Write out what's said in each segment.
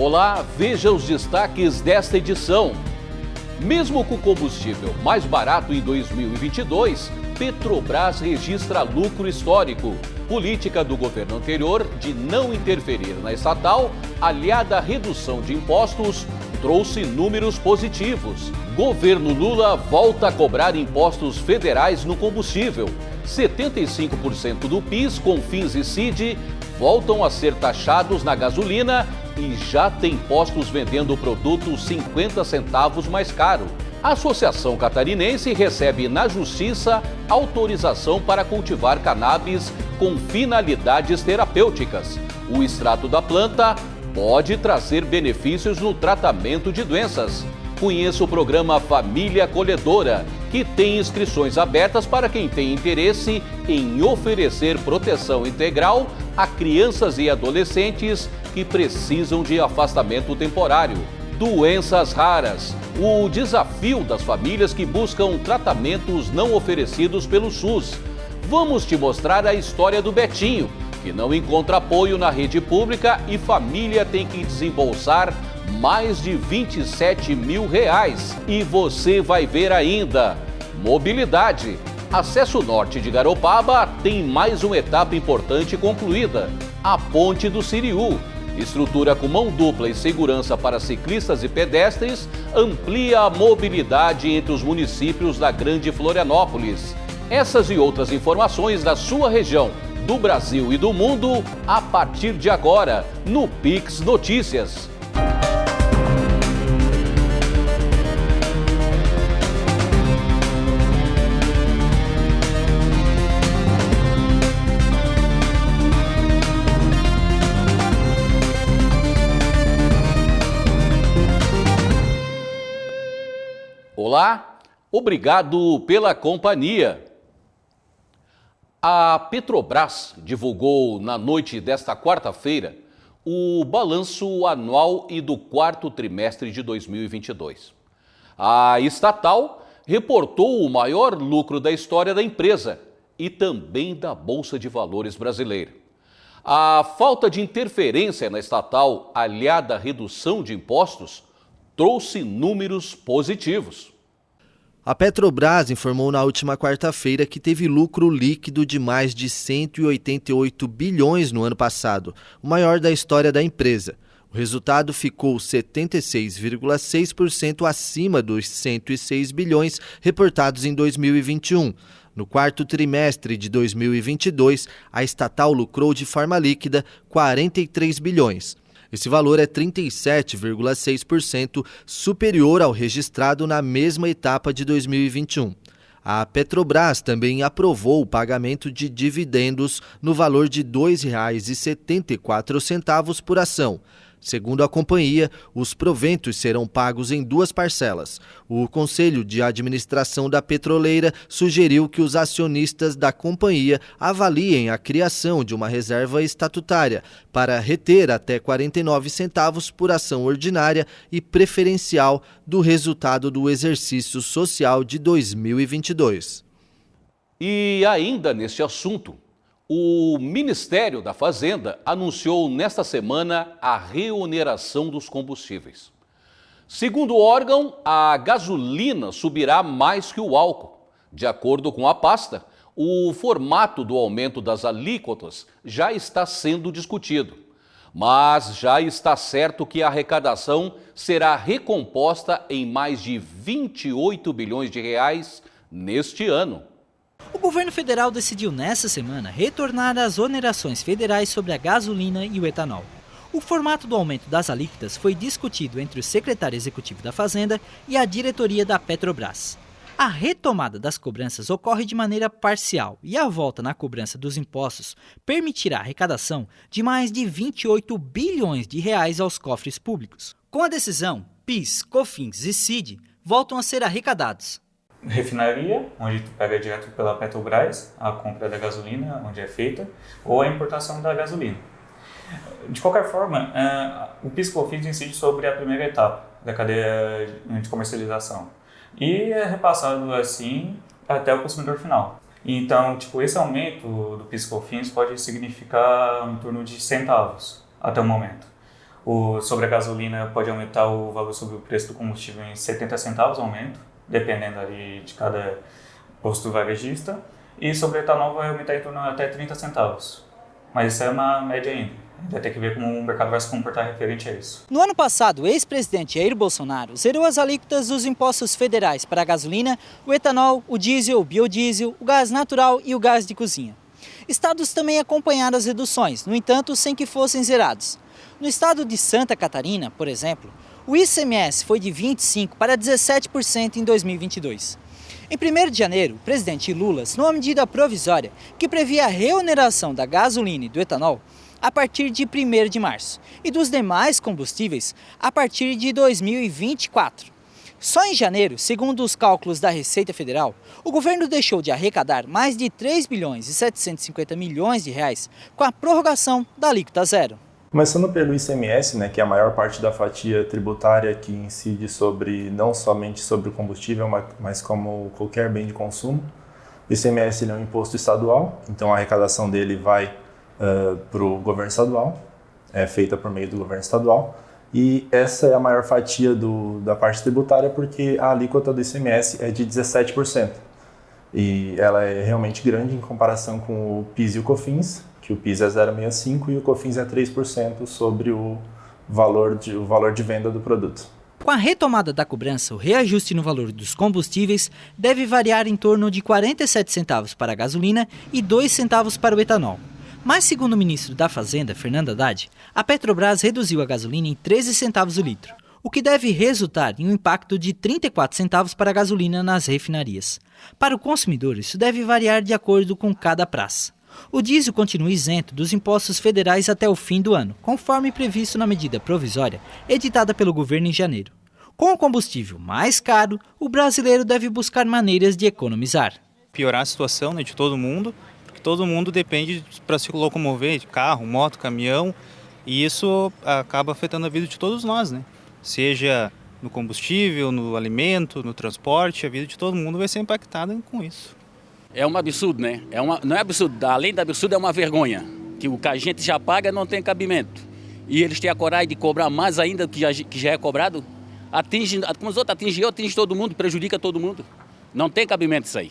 Olá, veja os destaques desta edição. Mesmo com combustível mais barato em 2022, Petrobras registra lucro histórico. Política do governo anterior de não interferir na estatal, aliada à redução de impostos, trouxe números positivos. Governo Lula volta a cobrar impostos federais no combustível. 75% do PIS, CONFINS e CID voltam a ser taxados na gasolina e já tem postos vendendo o produto 50 centavos mais caro. A Associação Catarinense recebe na Justiça autorização para cultivar cannabis com finalidades terapêuticas. O extrato da planta pode trazer benefícios no tratamento de doenças. Conheça o programa Família Acolhedora, que tem inscrições abertas para quem tem interesse em oferecer proteção integral a crianças e adolescentes que precisam de afastamento temporário. Doenças raras, o desafio das famílias que buscam tratamentos não oferecidos pelo SUS. Vamos te mostrar a história do Betinho, que não encontra apoio na rede pública e família tem que desembolsar mais de R$27 mil. E você vai ver ainda. Mobilidade. Acesso norte de Garopaba tem mais uma etapa importante concluída. A Ponte do Siriú. Estrutura com mão dupla e segurança para ciclistas e pedestres amplia a mobilidade entre os municípios da Grande Florianópolis. Essas e outras informações da sua região, do Brasil e do mundo, a partir de agora, no Pix Notícias. Olá, obrigado pela companhia. A Petrobras divulgou na noite desta quarta-feira o balanço anual e do quarto trimestre de 2022. A estatal reportou o maior lucro da história da empresa e também da Bolsa de Valores brasileira. A falta de interferência na estatal, aliada à redução de impostos, trouxe números positivos. A Petrobras informou na última quarta-feira que teve lucro líquido de mais de 188 bilhões no ano passado, o maior da história da empresa. O resultado ficou 76,6% acima dos 106 bilhões reportados em 2021. No quarto trimestre de 2022, a estatal lucrou de forma líquida 43 bilhões. Esse valor é 37,6% superior ao registrado na mesma etapa de 2021. A Petrobras também aprovou o pagamento de dividendos no valor de R$ 2,74 por ação. Segundo a companhia, os proventos serão pagos em duas parcelas. O Conselho de Administração da Petroleira sugeriu que os acionistas da companhia avaliem a criação de uma reserva estatutária para reter até 49 centavos por ação ordinária e preferencial do resultado do exercício social de 2022. E ainda neste assunto, o Ministério da Fazenda anunciou nesta semana a reoneração dos combustíveis. Segundo o órgão, a gasolina subirá mais que o álcool. De acordo com a pasta, o formato do aumento das alíquotas já está sendo discutido. Mas já está certo que a arrecadação será recomposta em mais de 28 bilhões de reais neste ano. O governo federal decidiu nesta semana retornar às onerações federais sobre a gasolina e o etanol. O formato do aumento das alíquotas foi discutido entre o secretário executivo da Fazenda e a diretoria da Petrobras. A retomada das cobranças ocorre de maneira parcial e a volta na cobrança dos impostos permitirá a arrecadação de mais de 28 bilhões de reais aos cofres públicos. Com a decisão, PIS, COFINS e CID voltam a ser arrecadados. Refinaria, onde tu pega direto pela Petrobras, a compra da gasolina, onde é feita, ou a importação da gasolina. De qualquer forma, o PIS/COFINS incide sobre a primeira etapa da cadeia de comercialização e é repassado assim até o consumidor final. Então, esse aumento do PIS/COFINS pode significar em torno de centavos até o momento. Sobre a gasolina, pode aumentar o valor sobre o preço do combustível em 70 centavos, aumento, dependendo ali de cada posto varejista. E sobre o etanol vai aumentar em torno até 30 centavos. Mas isso é uma média ainda. Vai ter que ver como o mercado vai se comportar referente a isso. No ano passado, o ex-presidente Jair Bolsonaro zerou as alíquotas dos impostos federais para a gasolina, o etanol, o diesel, o biodiesel, o gás natural e o gás de cozinha. Estados também acompanharam as reduções, no entanto, sem que fossem zerados. No estado de Santa Catarina, por exemplo, o ICMS foi de 25% para 17% em 2022. Em 1º de janeiro, o presidente Lula assinou uma medida provisória que previa a reoneração da gasolina e do etanol a partir de 1º de março e dos demais combustíveis a partir de 2024. Só em janeiro, segundo os cálculos da Receita Federal, o governo deixou de arrecadar mais de 3 bilhões e 750 milhões de reais com a prorrogação da alíquota zero. Começando pelo ICMS, né, que é a maior parte da fatia tributária que incide não somente sobre o combustível, mas como qualquer bem de consumo. O ICMS ele é um imposto estadual, então a arrecadação dele vai para o governo estadual, é feita por meio do governo estadual. E essa é a maior fatia da parte tributária porque a alíquota do ICMS é de 17%. E ela é realmente grande em comparação com o PIS e o COFINS, que o PIS é 0,65% e o COFINS é 3% sobre o valor de venda do produto. Com a retomada da cobrança, o reajuste no valor dos combustíveis deve variar em torno de 47 centavos para a gasolina e 2 centavos para o etanol. Mas, segundo o ministro da Fazenda, Fernando Haddad, a Petrobras reduziu a gasolina em 13 centavos o litro, o que deve resultar em um impacto de 34 centavos para a gasolina nas refinarias. Para o consumidor, isso deve variar de acordo com cada praça. O diesel continua isento dos impostos federais até o fim do ano, conforme previsto na medida provisória editada pelo governo em janeiro. Com o combustível mais caro, o brasileiro deve buscar maneiras de economizar. Piorar a situação, né, de todo mundo, porque todo mundo depende para se locomover, de carro, moto, caminhão, e isso acaba afetando a vida de todos nós, né? Seja no combustível, no alimento, no transporte, a vida de todo mundo vai ser impactada com isso. É um absurdo, né? Não é absurdo, além de absurdo é uma vergonha, que o que a gente já paga não tem cabimento. E eles têm a coragem de cobrar mais ainda do que já é cobrado, como os outros atinge todo mundo, prejudica todo mundo. Não tem cabimento isso aí.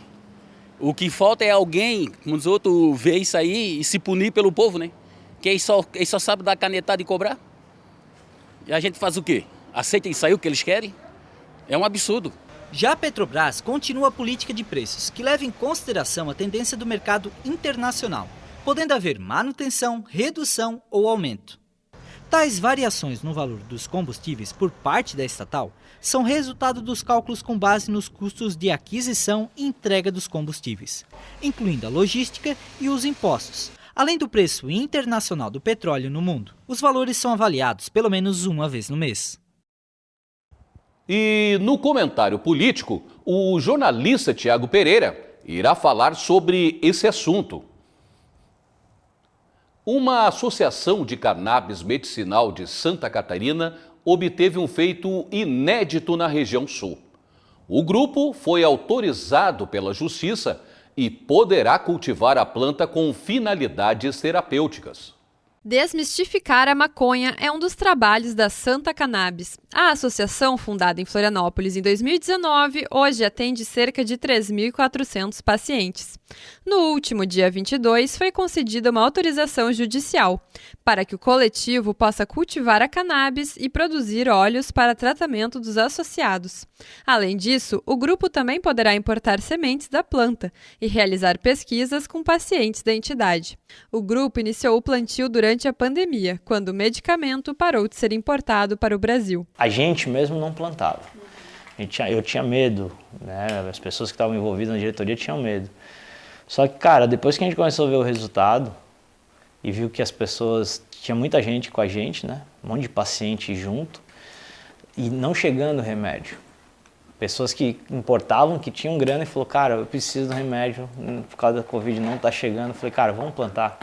O que falta é alguém, como os outros, ver isso aí e se punir pelo povo, né? Que eles só sabem dar canetada e cobrar. E a gente faz o quê? Aceita isso aí, o que eles querem? É um absurdo. Já a Petrobras continua a política de preços, que leva em consideração a tendência do mercado internacional, podendo haver manutenção, redução ou aumento. Tais variações no valor dos combustíveis por parte da estatal são resultado dos cálculos com base nos custos de aquisição e entrega dos combustíveis, incluindo a logística e os impostos, além do preço internacional do petróleo no mundo. Os valores são avaliados pelo menos uma vez no mês. E no comentário político, o jornalista Tiago Pereira irá falar sobre esse assunto. Uma associação de cannabis medicinal de Santa Catarina obteve um feito inédito na região sul. O grupo foi autorizado pela Justiça e poderá cultivar a planta com finalidades terapêuticas. Desmistificar a maconha é um dos trabalhos da Santa Cannabis. A associação, fundada em Florianópolis em 2019, hoje atende cerca de 3.400 pacientes. No último dia 22, foi concedida uma autorização judicial para que o coletivo possa cultivar a cannabis e produzir óleos para tratamento dos associados. Além disso, o grupo também poderá importar sementes da planta e realizar pesquisas com pacientes da entidade. O grupo iniciou o plantio durante a pandemia, quando o medicamento parou de ser importado para o Brasil. A gente mesmo não plantava. Eu tinha medo, né? As pessoas que estavam envolvidas na diretoria tinham medo. Só que, cara, depois que a gente começou a ver o resultado e viu que as pessoas, tinha muita gente com a gente, né? Um monte de paciente junto e não chegando o remédio. Pessoas que importavam, que tinham grana e falou, cara, eu preciso do remédio, por causa da Covid não está chegando. Eu falei, cara, vamos plantar.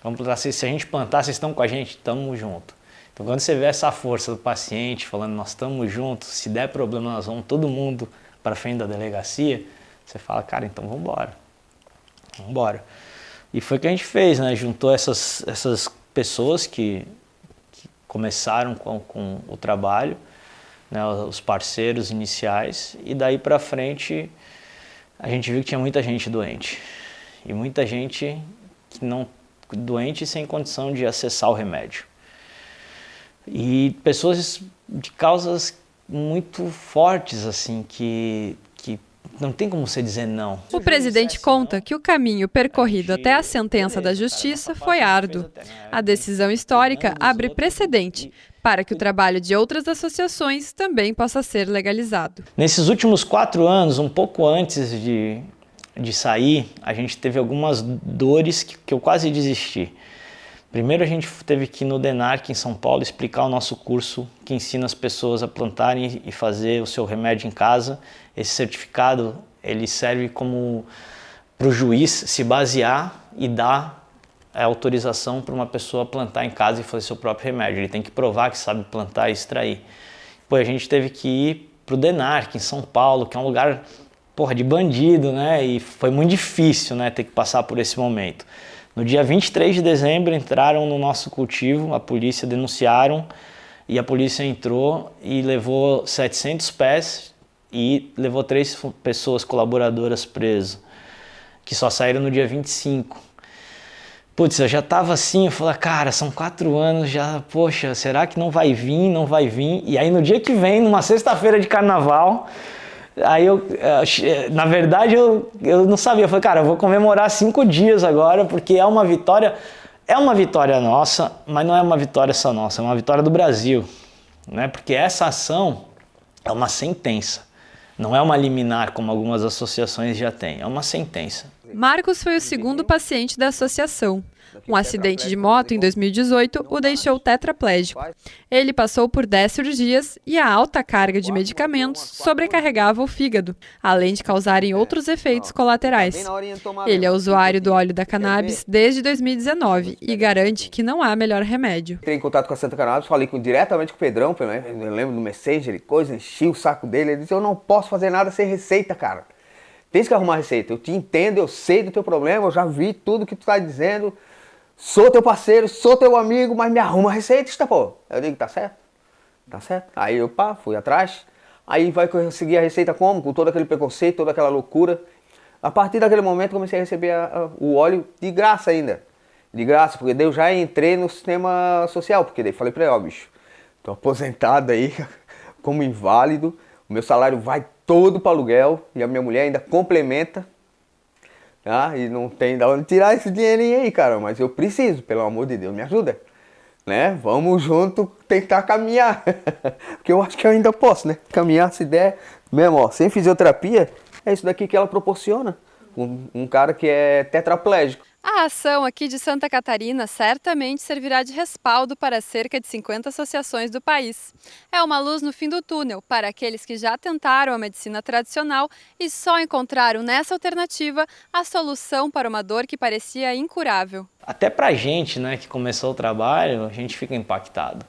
Vamos plantar. Se a gente plantar, vocês estão com a gente? Estamos juntos. Então, quando você vê essa força do paciente falando, nós estamos juntos, se der problema, nós vamos todo mundo para frente da delegacia, você fala, cara, então vamos embora. Vamos embora. E foi o que a gente fez, né? Juntou essas pessoas que começaram com o trabalho, né, os parceiros iniciais, e daí para frente a gente viu que tinha muita gente doente. E muita gente que não doente sem condição de acessar o remédio. E pessoas de causas muito fortes, assim, que não tem como você dizer não. O presidente conta que o caminho percorrido até a sentença da justiça foi árduo. A decisão histórica abre precedente para que o trabalho de outras associações também possa ser legalizado. Nesses últimos 4 anos, um pouco antes de sair, a gente teve algumas dores que eu quase desisti. Primeiro a gente teve que ir no DENARC em São Paulo explicar o nosso curso que ensina as pessoas a plantarem e fazer o seu remédio em casa. Esse certificado ele serve como para o juiz se basear e dar a autorização para uma pessoa plantar em casa e fazer seu próprio remédio. Ele tem que provar que sabe plantar e extrair. Pô, a gente teve que ir para o DENARC em São Paulo, que é um lugar de bandido, né? E foi muito difícil, né, ter que passar por esse momento. No dia 23 de dezembro entraram no nosso cultivo, a polícia denunciaram e a polícia entrou e levou 700 pés e levou 3 pessoas colaboradoras presas, que só saíram no dia 25. Putz, eu já tava assim, eu falei, cara, são 4 anos já, poxa, será que não vai vir, não vai vir? E aí no dia que vem, numa sexta-feira de carnaval, aí na verdade eu não sabia, eu falei, cara, eu vou comemorar 5 dias agora, porque é uma vitória nossa, mas não é uma vitória só nossa, é uma vitória do Brasil, né? Porque essa ação é uma sentença, não é uma liminar como algumas associações já têm, é uma sentença. Marcos foi o segundo paciente da associação. Um acidente de moto em 2018 o deixou tetraplégico. Ele passou por 10 cirurgias e a alta carga de medicamentos sobrecarregava o fígado, além de causarem outros efeitos colaterais. Ele é usuário do óleo da cannabis desde 2019 e garante que não há melhor remédio. Entrei em contato com a Santa Cannabis, falei diretamente com o Pedrão, eu lembro do Messenger, enchi o saco dele, ele disse, eu não posso fazer nada sem receita, cara. Tens que arrumar receita, eu te entendo, eu sei do teu problema, eu já vi tudo que tu tá dizendo, sou teu parceiro, sou teu amigo, mas me arruma a receita, pô. Eu digo, tá certo? Tá certo. Aí eu, fui atrás, aí vai conseguir a receita como? Com todo aquele preconceito, toda aquela loucura. A partir daquele momento comecei a receber o óleo de graça ainda. De graça, porque daí eu já entrei no sistema social, porque daí falei pra ele, bicho, tô aposentado aí, como inválido, o meu salário vai todo para aluguel e a minha mulher ainda complementa, tá? E não tem de onde tirar esse dinheirinho aí, cara, mas eu preciso, pelo amor de Deus, me ajuda, né? Vamos junto tentar caminhar, porque eu acho que eu ainda posso, né? Caminhar se der, mesmo, sem fisioterapia, é isso daqui que ela proporciona, um cara que é tetraplégico. A ação aqui de Santa Catarina certamente servirá de respaldo para cerca de 50 associações do país. É uma luz no fim do túnel para aqueles que já tentaram a medicina tradicional e só encontraram nessa alternativa a solução para uma dor que parecia incurável. Até pra gente, né, que começou o trabalho, a gente fica impactado.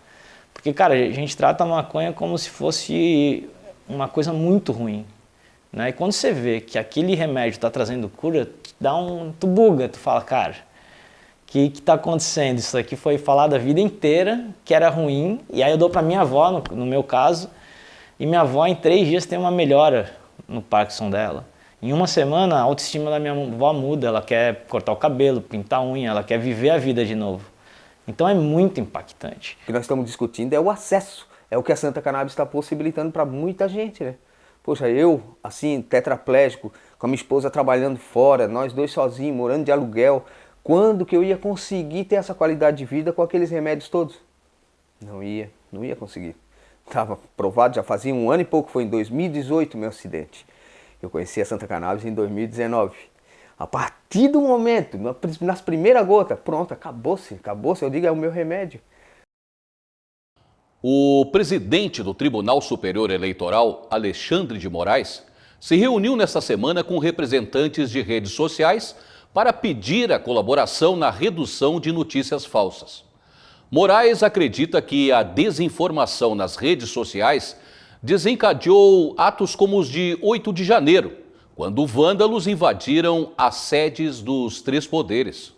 Porque, cara, a gente trata a maconha como se fosse uma coisa muito ruim. Né? E quando você vê que aquele remédio está trazendo cura, tu buga, tu fala, cara, o que está acontecendo? Isso aqui foi falado a vida inteira, que era ruim, e aí eu dou para minha avó, no meu caso, e minha avó em 3 dias tem uma melhora no Parkinson dela. Em 1 semana a autoestima da minha avó muda, ela quer cortar o cabelo, pintar a unha, ela quer viver a vida de novo. Então é muito impactante. O que nós estamos discutindo é o acesso, é o que a Santa Cannabis está possibilitando para muita gente, né? Poxa, eu, assim, tetraplégico, com a minha esposa trabalhando fora, nós 2 sozinhos, morando de aluguel, quando que eu ia conseguir ter essa qualidade de vida com aqueles remédios todos? Não ia conseguir. Estava provado, já fazia 1 ano e pouco, foi em 2018 o meu acidente. Eu conheci a Santa Cannabis em 2019. A partir do momento, nas primeiras gotas, pronto, acabou-se, eu digo, é o meu remédio. O presidente do Tribunal Superior Eleitoral, Alexandre de Moraes, se reuniu nesta semana com representantes de redes sociais para pedir a colaboração na redução de notícias falsas. Moraes acredita que a desinformação nas redes sociais desencadeou atos como os de 8 de janeiro, quando vândalos invadiram as sedes dos 3 poderes.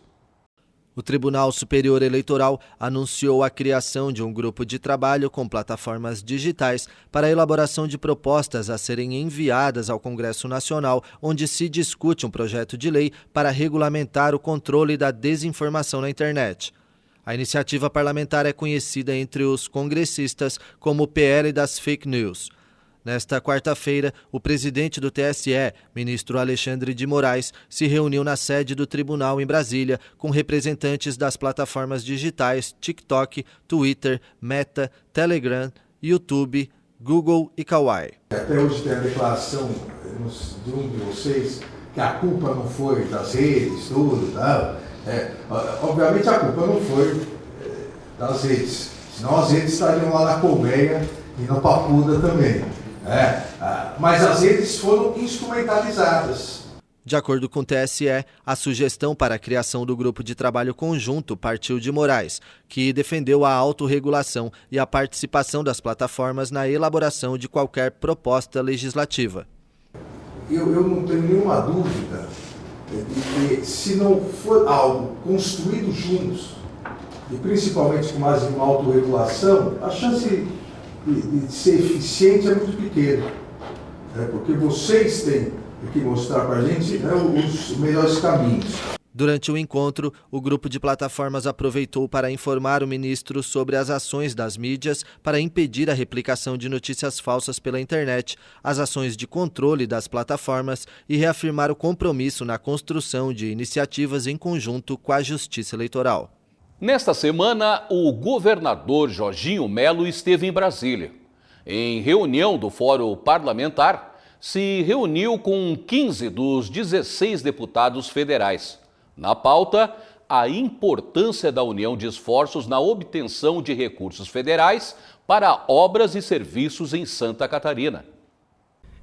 O Tribunal Superior Eleitoral anunciou a criação de um grupo de trabalho com plataformas digitais para a elaboração de propostas a serem enviadas ao Congresso Nacional, onde se discute um projeto de lei para regulamentar o controle da desinformação na internet. A iniciativa parlamentar é conhecida entre os congressistas como o PL das Fake News. Nesta quarta-feira, o presidente do TSE, ministro Alexandre de Moraes, se reuniu na sede do tribunal em Brasília com representantes das plataformas digitais TikTok, Twitter, Meta, Telegram, YouTube, Google e Kawaii. Até hoje tem a declaração de um de vocês que a culpa não foi das redes, tudo, tá? Obviamente a culpa não foi das redes, senão as redes estariam lá na colmeia e na papuda também. Mas as redes foram instrumentalizadas. De acordo com o TSE, a sugestão para a criação do grupo de trabalho conjunto partiu de Moraes, que defendeu a autorregulação e a participação das plataformas na elaboração de qualquer proposta legislativa. Eu não tenho nenhuma dúvida de que, se não for algo construído juntos, e principalmente com mais uma autorregulação, a chance de ser eficiente é muito pequena. Porque vocês têm que mostrar para a gente os melhores caminhos. Durante o encontro, o grupo de plataformas aproveitou para informar o ministro sobre as ações das mídias para impedir a replicação de notícias falsas pela internet, as ações de controle das plataformas e reafirmar o compromisso na construção de iniciativas em conjunto com a Justiça Eleitoral. Nesta semana, o governador Jorginho Melo esteve em Brasília. Em reunião do Fórum Parlamentar, se reuniu com 15 dos 16 deputados federais. Na pauta, a importância da união de esforços na obtenção de recursos federais para obras e serviços em Santa Catarina.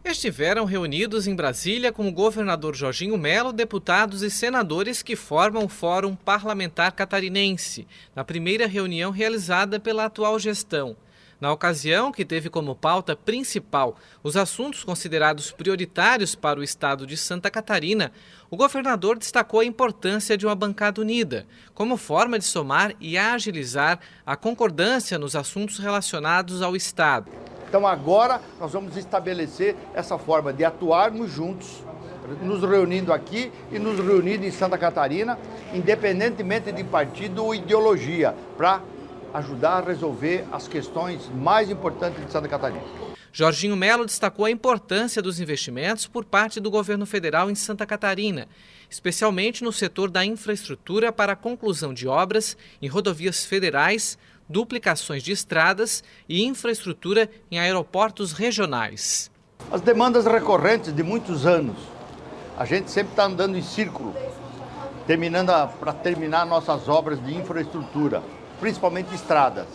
Estiveram reunidos em Brasília com o governador Jorginho Melo, deputados e senadores que formam o Fórum Parlamentar Catarinense, na primeira reunião realizada pela atual gestão. Na ocasião, que teve como pauta principal os assuntos considerados prioritários para o estado de Santa Catarina, o governador destacou a importância de uma bancada unida, como forma de somar e agilizar a concordância nos assuntos relacionados ao estado. Então agora nós vamos estabelecer essa forma de atuarmos juntos, nos reunindo aqui e nos reunindo em Santa Catarina, independentemente de partido ou ideologia, para ajudar a resolver as questões mais importantes de Santa Catarina. Jorginho Melo destacou a importância dos investimentos por parte do governo federal em Santa Catarina, especialmente no setor da infraestrutura para a conclusão de obras em rodovias federais, duplicações de estradas e infraestrutura em aeroportos regionais. As demandas recorrentes de muitos anos, a gente sempre está andando em círculo, para terminar nossas obras de infraestrutura, principalmente estradas.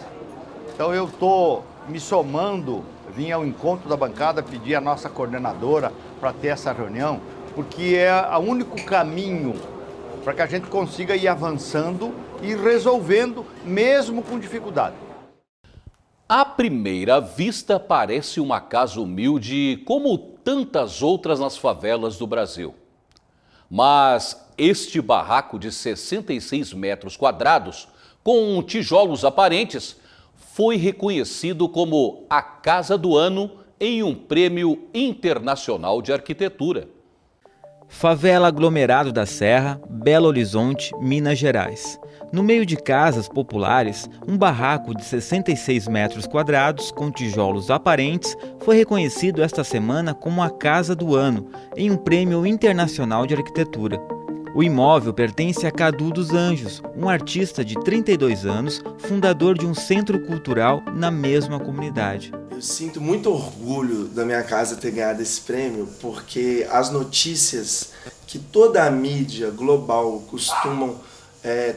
Então eu estou me somando, vim ao encontro da bancada, pedir a nossa coordenadora para ter essa reunião, porque é o único caminho para que a gente consiga ir avançando e resolvendo, mesmo com dificuldade. À primeira vista, parece uma casa humilde como tantas outras nas favelas do Brasil. Mas este barraco de 66 metros quadrados, com tijolos aparentes, foi reconhecido como a Casa do Ano em um prêmio internacional de arquitetura. Favela Aglomerado da Serra, Belo Horizonte, Minas Gerais. No meio de casas populares, um barraco de 66 metros quadrados com tijolos aparentes foi reconhecido esta semana como a Casa do Ano em um prêmio internacional de arquitetura. O imóvel pertence a Cadu dos Anjos, um artista de 32 anos, fundador de um centro cultural na mesma comunidade. Eu sinto muito orgulho da minha casa ter ganhado esse prêmio, porque as notícias que toda a mídia global costumam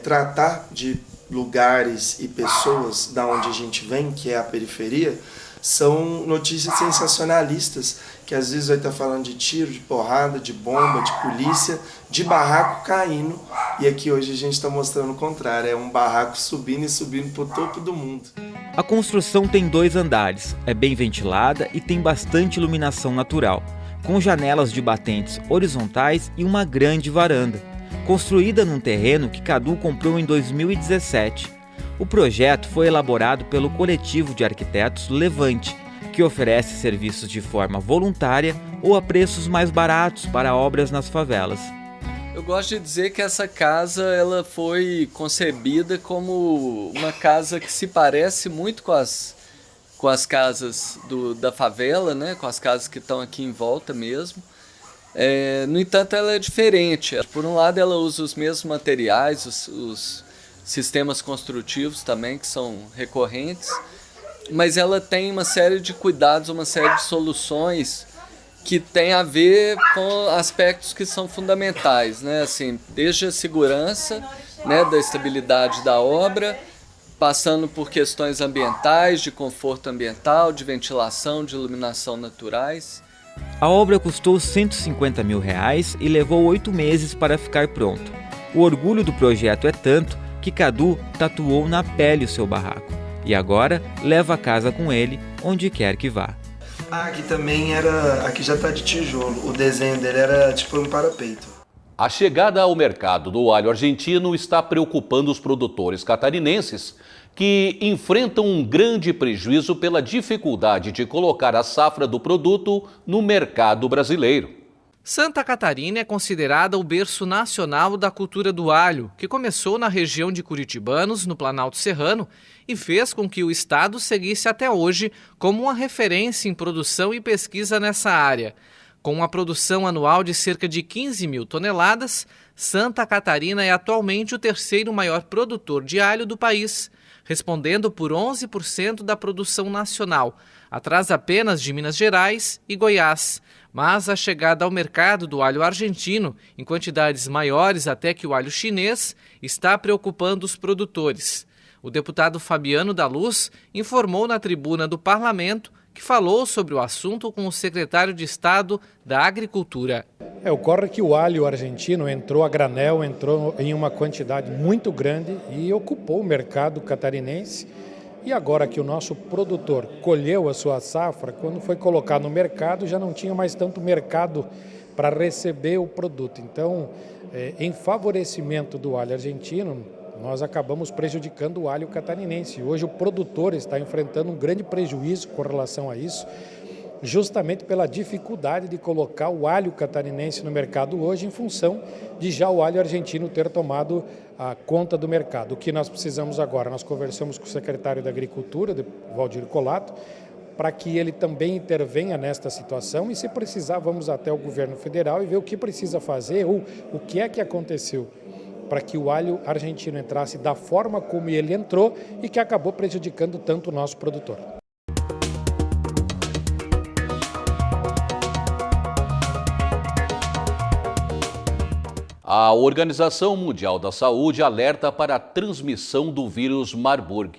tratar de lugares e pessoas da onde a gente vem, que é a periferia, são notícias sensacionalistas, que às vezes vai estar falando de tiro, de porrada, de bomba, de polícia, de barraco caindo, e aqui hoje a gente está mostrando o contrário, é um barraco subindo e subindo para o topo do mundo. A construção tem 2 andares, é bem ventilada e tem bastante iluminação natural, com janelas de batentes horizontais e uma grande varanda. construída num terreno que Cadu comprou em 2017. O projeto foi elaborado pelo coletivo de arquitetos Levante, que oferece serviços de forma voluntária ou a preços mais baratos para obras nas favelas. Eu gosto de dizer que essa casa ela foi concebida como uma casa que se parece muito com as casas da favela, né? Com as casas que estão aqui em volta mesmo. No entanto, ela é diferente. Por um lado, ela usa os mesmos materiais, os sistemas construtivos também, que são recorrentes, mas ela tem uma série de cuidados, uma série de soluções que tem a ver com aspectos que são fundamentais, né? Assim, desde a segurança, né, da estabilidade da obra, passando por questões ambientais, de conforto ambiental, de ventilação, de iluminação naturais. A obra custou R$150 mil e levou 8 meses para ficar pronto. O orgulho do projeto é tanto que Cadu tatuou na pele o seu barraco e agora leva a casa com ele onde quer que vá. Aqui também aqui já tá de tijolo, o desenho dele era tipo um parapeito. A chegada ao mercado do alho argentino está preocupando os produtores catarinenses, que enfrentam um grande prejuízo pela dificuldade de colocar a safra do produto no mercado brasileiro. Santa Catarina é considerada o berço nacional da cultura do alho, que começou na região de Curitibanos, no Planalto Serrano, e fez com que o estado seguisse até hoje como uma referência em produção e pesquisa nessa área. Com uma produção anual de cerca de 15 mil toneladas, Santa Catarina é atualmente o terceiro maior produtor de alho do país, respondendo por 11% da produção nacional, atrás apenas de Minas Gerais e Goiás. Mas a chegada ao mercado do alho argentino, em quantidades maiores até que o alho chinês, está preocupando os produtores. O deputado Fabiano da Luz informou na tribuna do Parlamento que falou sobre o assunto com o secretário de Estado da Agricultura. Ocorre que o alho argentino entrou a granel, entrou em uma quantidade muito grande e ocupou o mercado catarinense. E agora que o nosso produtor colheu a sua safra, quando foi colocar no mercado, já não tinha mais tanto mercado para receber o produto. Então, em favorecimento do alho argentino, nós acabamos prejudicando o alho catarinense. Hoje o produtor está enfrentando um grande prejuízo com relação a isso, justamente pela dificuldade de colocar o alho catarinense no mercado hoje, em função de já o alho argentino ter tomado a conta do mercado. O que nós precisamos agora? Nós conversamos com o secretário da Agricultura, Valdir Colato, para que ele também intervenha nesta situação e, se precisar, vamos até o governo federal e ver o que precisa fazer ou o que é que aconteceu para que o alho argentino entrasse da forma como ele entrou e que acabou prejudicando tanto o nosso produtor. A Organização Mundial da Saúde alerta para a transmissão do vírus Marburg.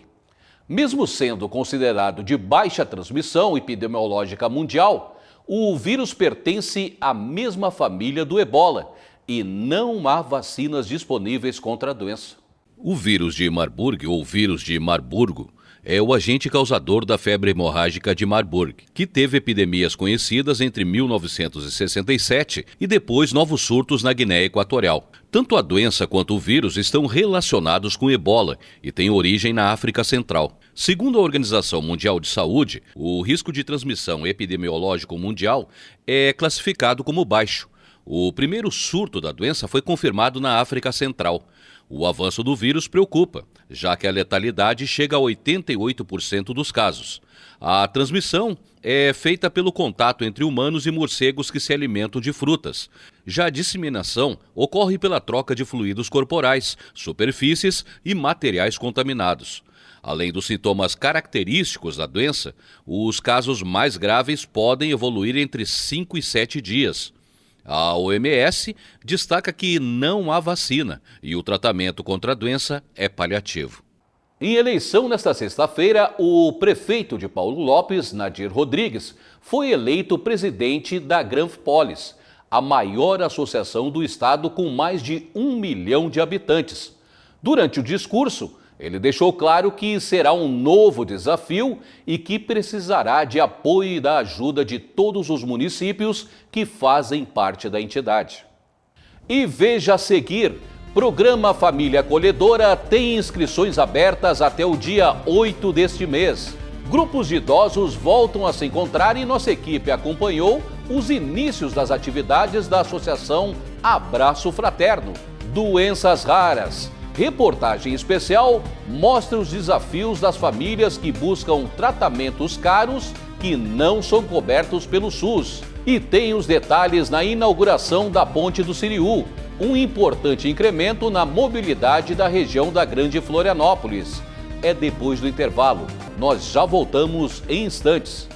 Mesmo sendo considerado de baixa transmissão epidemiológica mundial, o vírus pertence à mesma família do Ebola e não há vacinas disponíveis contra a doença. O vírus de Marburg, ou vírus de Marburgo, é o agente causador da febre hemorrágica de Marburg, que teve epidemias conhecidas entre 1967 e depois novos surtos na Guiné Equatorial. Tanto a doença quanto o vírus estão relacionados com Ebola e têm origem na África Central. Segundo a Organização Mundial de Saúde, o risco de transmissão epidemiológico mundial é classificado como baixo. O primeiro surto da doença foi confirmado na África Central. O avanço do vírus preocupa, já que a letalidade chega a 88% dos casos. A transmissão é feita pelo contato entre humanos e morcegos que se alimentam de frutas. Já a disseminação ocorre pela troca de fluidos corporais, superfícies e materiais contaminados. Além dos sintomas característicos da doença, os casos mais graves podem evoluir entre 5 e 7 dias. A OMS destaca que não há vacina e o tratamento contra a doença é paliativo. Em eleição nesta sexta-feira, o prefeito de Paulo Lopes, Nadir Rodrigues, foi eleito presidente da Granfpolis, a maior associação do estado com mais de 1 milhão de habitantes. Durante o discurso, ele deixou claro que será um novo desafio e que precisará de apoio e da ajuda de todos os municípios que fazem parte da entidade. E veja a seguir, Programa Família Acolhedora tem inscrições abertas até o dia 8 deste mês. Grupos de idosos voltam a se encontrar e nossa equipe acompanhou os inícios das atividades da Associação Abraço Fraterno. Doenças raras. Reportagem especial mostra os desafios das famílias que buscam tratamentos caros que não são cobertos pelo SUS. E tem os detalhes na inauguração da Ponte do Siriú, um importante incremento na mobilidade da região da Grande Florianópolis. É depois do intervalo. Nós já voltamos em instantes.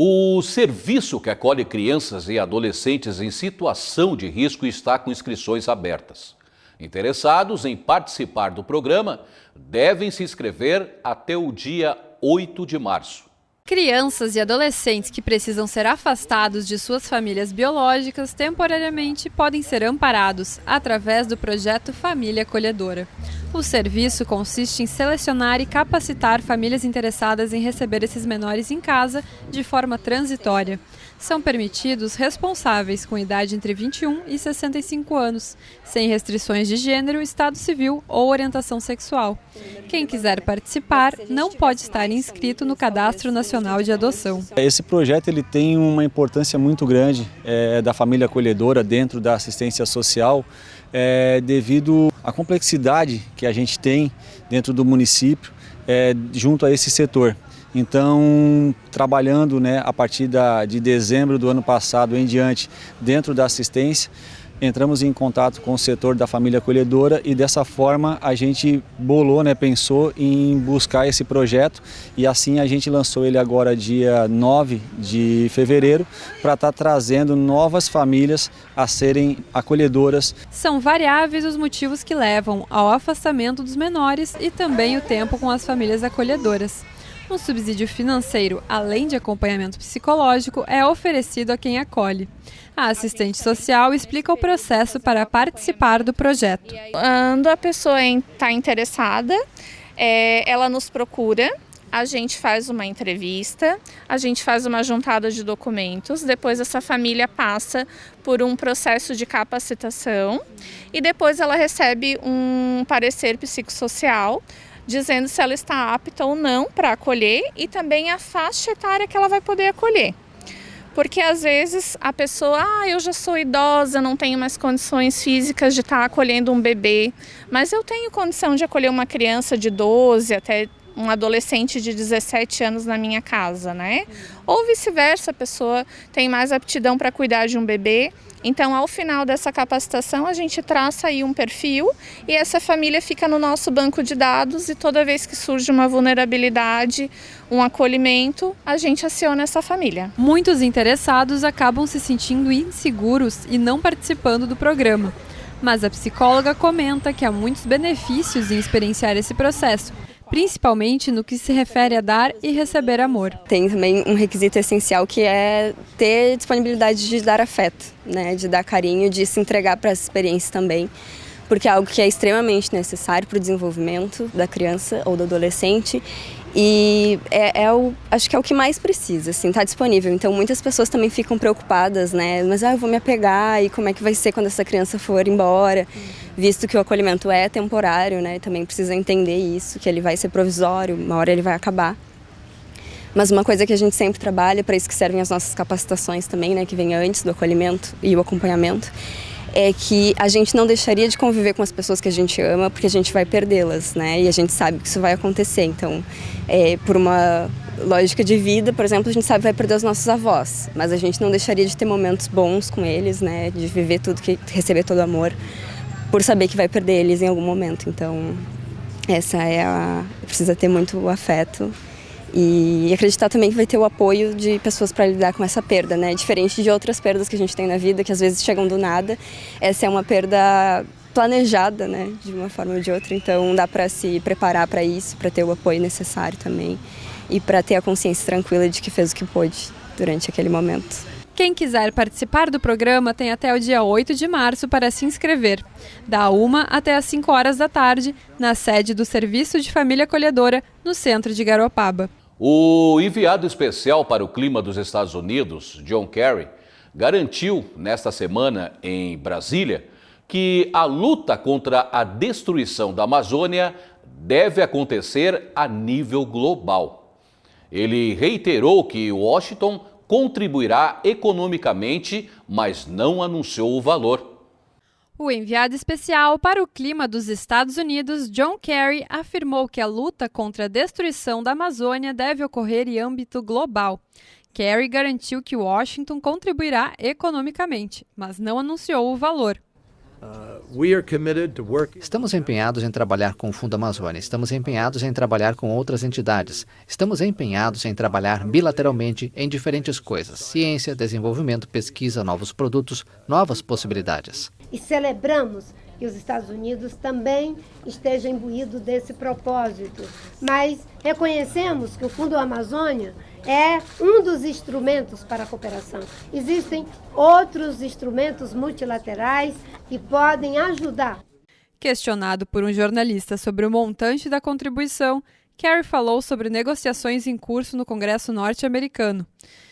O serviço que acolhe crianças e adolescentes em situação de risco está com inscrições abertas. Interessados em participar do programa devem se inscrever até o dia 8 de março. Crianças e adolescentes que precisam ser afastados de suas famílias biológicas temporariamente podem ser amparados através do projeto Família Acolhedora. O serviço consiste em selecionar e capacitar famílias interessadas em receber esses menores em casa de forma transitória. São permitidos responsáveis com idade entre 21 e 65 anos, sem restrições de gênero, estado civil ou orientação sexual. Quem quiser participar não pode estar inscrito no Cadastro Nacional de Adoção. Esse projeto ele tem uma importância muito grande da família acolhedora dentro da assistência social, devido à complexidade que a gente tem dentro do município junto a esse setor. Então, trabalhando a partir de dezembro do ano passado em diante, dentro da assistência, entramos em contato com o setor da família acolhedora e dessa forma a gente pensou em buscar esse projeto e assim a gente lançou ele agora dia 9 de fevereiro para estar trazendo novas famílias a serem acolhedoras. São variáveis os motivos que levam ao afastamento dos menores e também o tempo com as famílias acolhedoras. Um subsídio financeiro, além de acompanhamento psicológico, é oferecido a quem acolhe. A assistente social explica o processo para participar do projeto. Quando a pessoa está interessada, ela nos procura, a gente faz uma entrevista, a gente faz uma juntada de documentos, depois essa família passa por um processo de capacitação e depois ela recebe um parecer psicossocial, dizendo se ela está apta ou não para acolher e também a faixa etária que ela vai poder acolher. Porque às vezes a pessoa, eu já sou idosa, não tenho mais condições físicas de estar acolhendo um bebê, mas eu tenho condição de acolher uma criança de 12 até um adolescente de 17 anos na minha casa, né? Ou vice-versa, a pessoa tem mais aptidão para cuidar de um bebê. Então, ao final dessa capacitação, a gente traça aí um perfil e essa família fica no nosso banco de dados e toda vez que surge uma vulnerabilidade, um acolhimento, a gente aciona essa família. Muitos interessados acabam se sentindo inseguros e não participando do programa. Mas a psicóloga comenta que há muitos benefícios em experienciar esse processo, principalmente no que se refere a dar e receber amor. Tem também um requisito essencial que é ter disponibilidade de dar afeto, né? De dar carinho, de se entregar para essa experiência também, porque é algo que é extremamente necessário para o desenvolvimento da criança ou do adolescente e acho que é o que mais precisa, assim, tá disponível. Então muitas pessoas também ficam preocupadas, né? Mas eu vou me apegar e como é que vai ser quando essa criança for embora? Visto que o acolhimento é temporário, né? Também precisa entender isso, que ele vai ser provisório, uma hora ele vai acabar. Mas uma coisa que a gente sempre trabalha, para isso que servem as nossas capacitações também, né? Que vem antes do acolhimento e o acompanhamento, é que a gente não deixaria de conviver com as pessoas que a gente ama, porque a gente vai perdê-las, né? E a gente sabe que isso vai acontecer. Então, por uma lógica de vida, por exemplo, a gente sabe que vai perder os nossos avós, mas a gente não deixaria de ter momentos bons com eles, né? De viver tudo, receber todo o amor, por saber que vai perder eles em algum momento. Então, precisa ter muito afeto e acreditar também que vai ter o apoio de pessoas para lidar com essa perda, né? Diferente de outras perdas que a gente tem na vida, que às vezes chegam do nada, essa é uma perda planejada, né? De uma forma ou de outra, então dá para se preparar para isso, para ter o apoio necessário também e para ter a consciência tranquila de que fez o que pôde durante aquele momento. Quem quiser participar do programa tem até o dia 8 de março para se inscrever, da 1 até as 5 horas da tarde, na sede do Serviço de Família Acolhedora, no centro de Garopaba. O enviado especial para o clima dos Estados Unidos, John Kerry, garantiu nesta semana em Brasília que a luta contra a destruição da Amazônia deve acontecer a nível global. Ele reiterou que Washington contribuirá economicamente, mas não anunciou o valor. O enviado especial para o clima dos Estados Unidos, John Kerry, afirmou que a luta contra a destruição da Amazônia deve ocorrer em âmbito global. Kerry garantiu que Washington contribuirá economicamente, mas não anunciou o valor. Estamos empenhados em trabalhar com o Fundo Amazônia, estamos empenhados em trabalhar com outras entidades, estamos empenhados em trabalhar bilateralmente em diferentes coisas, ciência, desenvolvimento, pesquisa, novos produtos, novas possibilidades. E celebramos que os Estados Unidos também esteja imbuído desse propósito, mas reconhecemos que o Fundo Amazônia é um dos instrumentos para a cooperação. Existem outros instrumentos multilaterais que podem ajudar. Questionado por um jornalista sobre o montante da contribuição, Kerry falou sobre negociações em curso no Congresso norte-americano.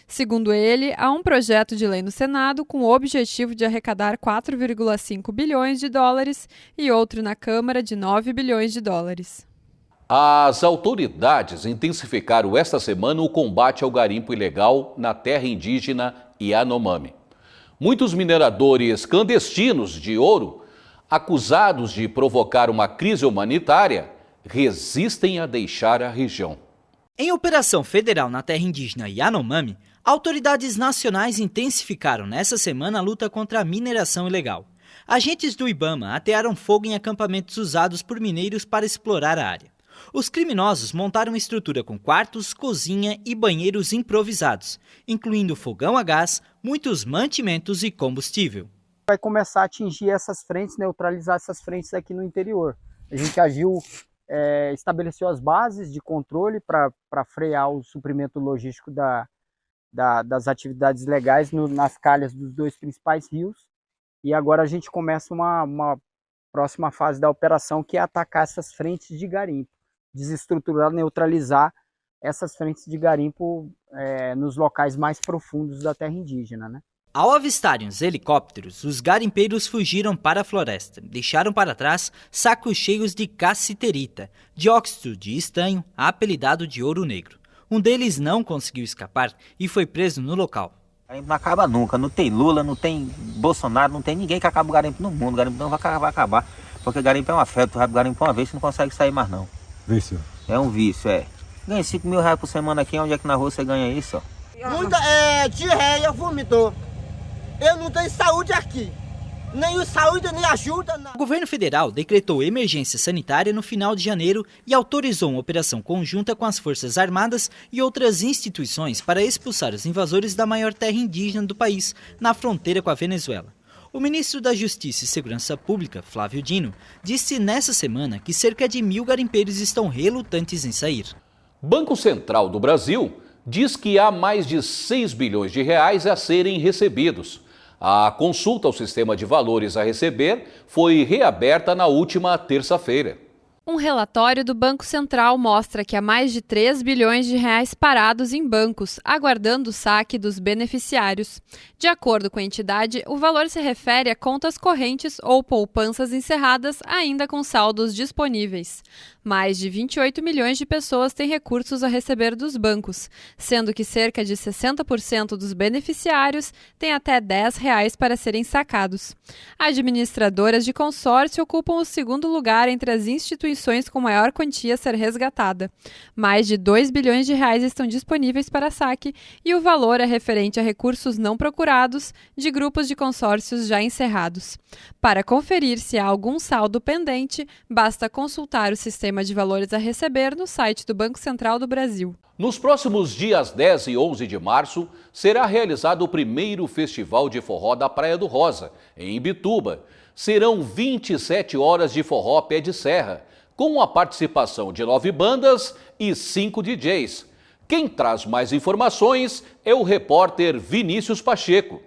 Segundo ele, há um projeto de lei no Senado com o objetivo de arrecadar 4,5 bilhões de dólares e outro na Câmara de 9 bilhões de dólares. As autoridades intensificaram esta semana o combate ao garimpo ilegal na terra indígena Yanomami. Muitos mineradores clandestinos de ouro, acusados de provocar uma crise humanitária, resistem a deixar a região. Em operação federal na terra indígena Yanomami, autoridades nacionais intensificaram nesta semana a luta contra a mineração ilegal. Agentes do IBAMA atearam fogo em acampamentos usados por mineiros para explorar a área. Os criminosos montaram uma estrutura com quartos, cozinha e banheiros improvisados, incluindo fogão a gás, muitos mantimentos e combustível. Vai começar a atingir essas frentes, neutralizar essas frentes aqui no interior. A gente agiu, estabeleceu as bases de controle para frear o suprimento logístico das atividades legais nas calhas dos dois principais rios. E agora a gente começa uma próxima fase da operação, que é atacar essas frentes de garimpo, desestruturar, neutralizar essas frentes de garimpo nos locais mais profundos da terra indígena, né? Ao avistarem os helicópteros, os garimpeiros fugiram para a floresta. Deixaram para trás sacos cheios de cassiterita, dióxido de estanho, apelidado de ouro negro. Um deles não conseguiu escapar e foi preso no local. O garimpo não acaba nunca, não tem Lula, não tem Bolsonaro, não tem ninguém que acabe o garimpo no mundo. O garimpo não vai acabar, porque o garimpo é uma febre, tu vai pro garimpo uma vez, você não consegue sair mais não. Vício? É um vício, Ganha 5 mil reais por semana aqui, onde é que na rua você ganha isso, ó? Muita diarreia, vomitou. Eu não tenho saúde aqui. Nem saúde, nem ajuda. Não. O governo federal decretou emergência sanitária no final de janeiro e autorizou uma operação conjunta com as Forças Armadas e outras instituições para expulsar os invasores da maior terra indígena do país, na fronteira com a Venezuela. O ministro da Justiça e Segurança Pública, Flávio Dino, disse nessa semana que cerca de 1.000 garimpeiros estão relutantes em sair. Banco Central do Brasil diz que há mais de 6 bilhões de reais a serem recebidos. A consulta ao sistema de valores a receber foi reaberta na última terça-feira. Um relatório do Banco Central mostra que há mais de 3 bilhões de reais parados em bancos, aguardando o saque dos beneficiários. De acordo com a entidade, o valor se refere a contas correntes ou poupanças encerradas ainda com saldos disponíveis. Mais de 28 milhões de pessoas têm recursos a receber dos bancos, sendo que cerca de 60% dos beneficiários têm até R$10 para serem sacados. Administradoras de consórcio ocupam o segundo lugar entre as instituições com maior quantia a ser resgatada. Mais de 2 bilhões de reais estão disponíveis para saque e o valor é referente a recursos não procurados de grupos de consórcios já encerrados. Para conferir se há algum saldo pendente, basta consultar o sistema de valores a receber no site do Banco Central do Brasil. Nos próximos dias 10 e 11 de março, será realizado o primeiro Festival de Forró da Praia do Rosa, em Imbituba. Serão 27 horas de forró pé de serra, com a participação de 9 bandas e 5 DJs. Quem traz mais informações é o repórter Vinícius Pacheco.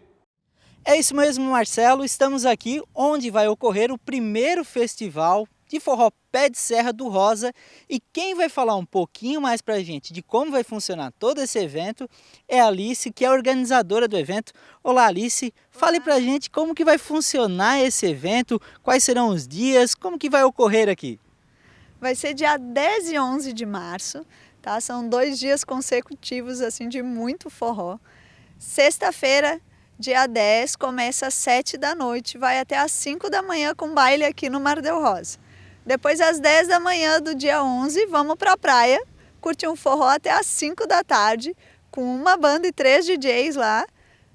É isso mesmo, Marcelo. Estamos aqui onde vai ocorrer o primeiro festival de forró pé de serra do Rosa, e quem vai falar um pouquinho mais pra gente de como vai funcionar todo esse evento é a Alice, que é a organizadora do evento. Olá, Alice, fale pra gente como que vai funcionar esse evento, quais serão os dias, como que vai ocorrer aqui. Vai ser dia 10 e 11 de março, tá? São 2 dias consecutivos assim de muito forró. Sexta-feira, dia 10, começa às 7 da noite, vai até às 5 da manhã com baile aqui no Mar del Rosa. Depois, às 10 da manhã do dia 11, vamos para a praia, curtir um forró até às 5 da tarde, com uma banda e 3 DJs lá.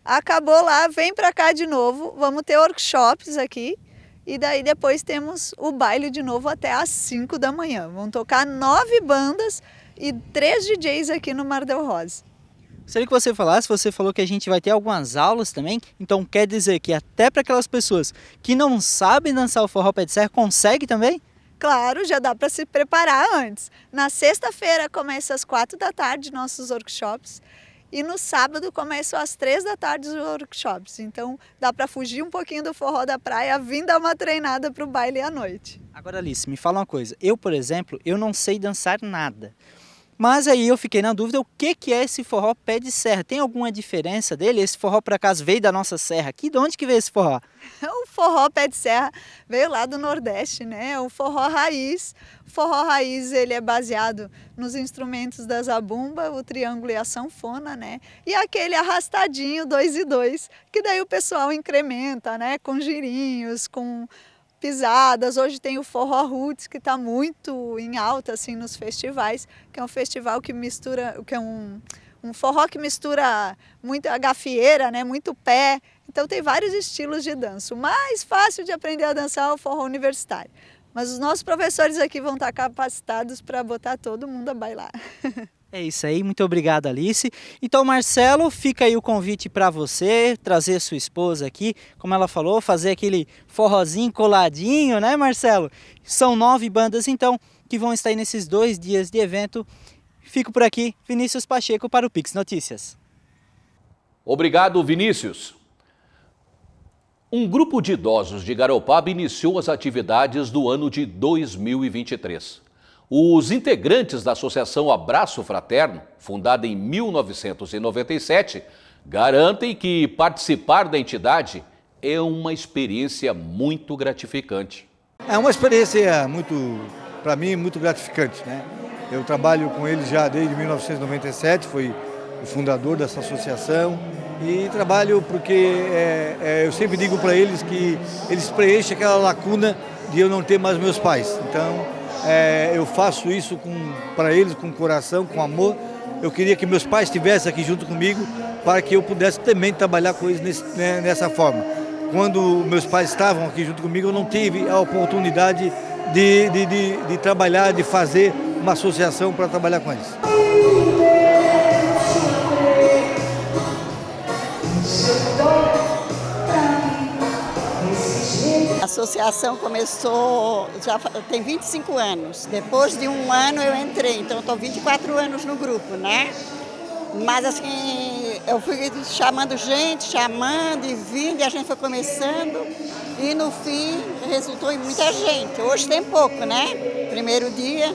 Acabou lá, vem para cá de novo, vamos ter workshops aqui, e daí depois temos o baile de novo até às 5 da manhã. Vão tocar 9 bandas e 3 DJs aqui no Mar del Rosa. Gostaria que você falasse, você falou que a gente vai ter algumas aulas também, então quer dizer que até para aquelas pessoas que não sabem dançar o forró pé de serra, consegue também? Claro, já dá para se preparar antes. Na sexta-feira começa às 4 da tarde nossos workshops E no sábado começam às 3 da tarde os workshops. Então dá para fugir um pouquinho do forró da praia, vir dar uma treinada para o baile à noite. Agora, Alice, me fala uma coisa. Eu, por exemplo, eu não sei dançar nada. Mas aí eu fiquei na dúvida, o que é esse forró pé de serra? Tem alguma diferença dele? Esse forró, por acaso, veio da nossa serra aqui? De onde que veio esse forró? O forró pé de serra veio lá do Nordeste, né? O forró raiz. O forró raiz, ele é baseado nos instrumentos da zabumba, o triângulo e a sanfona, né? E aquele arrastadinho 2 e 2, que daí o pessoal incrementa, né? Com girinhos, com pisadas. Hoje tem o forró roots, que está muito em alta assim nos festivais, que é um festival que mistura, que é um forró que mistura muito a gafieira, né, muito pé. Então tem vários estilos de dança. O mais fácil de aprender a dançar é o forró universitário. Mas os nossos professores aqui vão estar capacitados para botar todo mundo a bailar. É isso aí, muito obrigado, Alice. Então, Marcelo, fica aí o convite para você trazer sua esposa aqui, como ela falou, fazer aquele forrozinho coladinho, né, Marcelo? São 9 bandas, então, que vão estar aí nesses 2 dias de evento. Fico por aqui, Vinícius Pacheco para o Pix Notícias. Obrigado, Vinícius. Um grupo de idosos de Garopaba iniciou as atividades do ano de 2023. Os integrantes da Associação Abraço Fraterno, fundada em 1997, garantem que participar da entidade é uma experiência muito gratificante. É uma experiência para mim, muito gratificante, né? Eu trabalho com eles já desde 1997, fui o fundador dessa associação e trabalho porque eu sempre digo para eles que eles preenchem aquela lacuna de eu não ter mais meus pais. Então, eu faço isso para eles com coração, com amor. Eu queria que meus pais estivessem aqui junto comigo para que eu pudesse também trabalhar com eles nessa forma. Quando meus pais estavam aqui junto comigo, eu não tive a oportunidade de trabalhar, de fazer uma associação para trabalhar com eles. A associação começou, já tem 25 anos. Depois de um ano eu entrei, então estou 24 anos no grupo, né? Mas assim, eu fui chamando e vindo, e a gente foi começando. E no fim resultou em muita gente. Hoje tem pouco, né? Primeiro dia,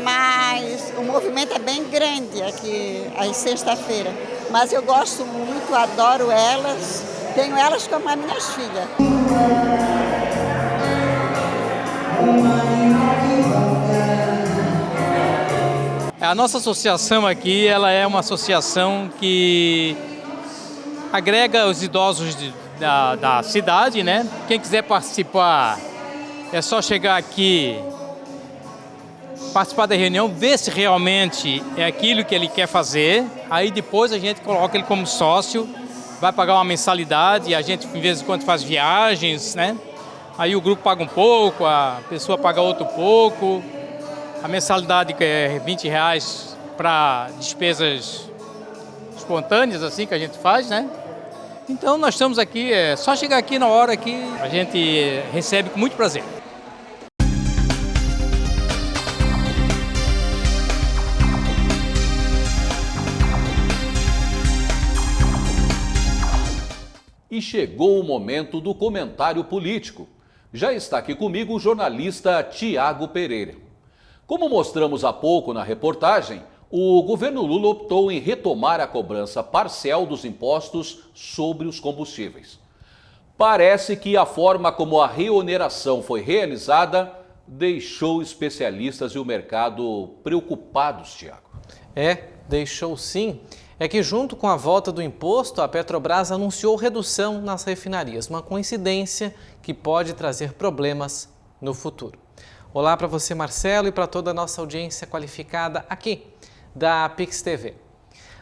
mas o movimento é bem grande aqui, às sexta-feira. Mas eu gosto muito, adoro elas, tenho elas como as minhas filhas. A nossa associação aqui, ela é uma associação que agrega os idosos da cidade, né? Quem quiser participar, é só chegar aqui, participar da reunião, ver se realmente é aquilo que ele quer fazer. Aí depois a gente coloca ele como sócio, vai pagar uma mensalidade, a gente de vez em quando faz viagens, né? Aí o grupo paga um pouco, a pessoa paga outro pouco. A mensalidade é R$20 para despesas espontâneas, assim, que a gente faz, né? Então nós estamos aqui, é só chegar aqui na hora que a gente recebe com muito prazer. E chegou o momento do comentário político. Já está aqui comigo o jornalista Tiago Pereira. Como mostramos há pouco na reportagem, o governo Lula optou em retomar a cobrança parcial dos impostos sobre os combustíveis. Parece que a forma como a reoneração foi realizada deixou especialistas e o mercado preocupados, Tiago. Deixou sim. É que junto com a volta do imposto, a Petrobras anunciou redução nas refinarias, uma coincidência que pode trazer problemas no futuro. Olá para você, Marcelo, e para toda a nossa audiência qualificada aqui da Pix TV.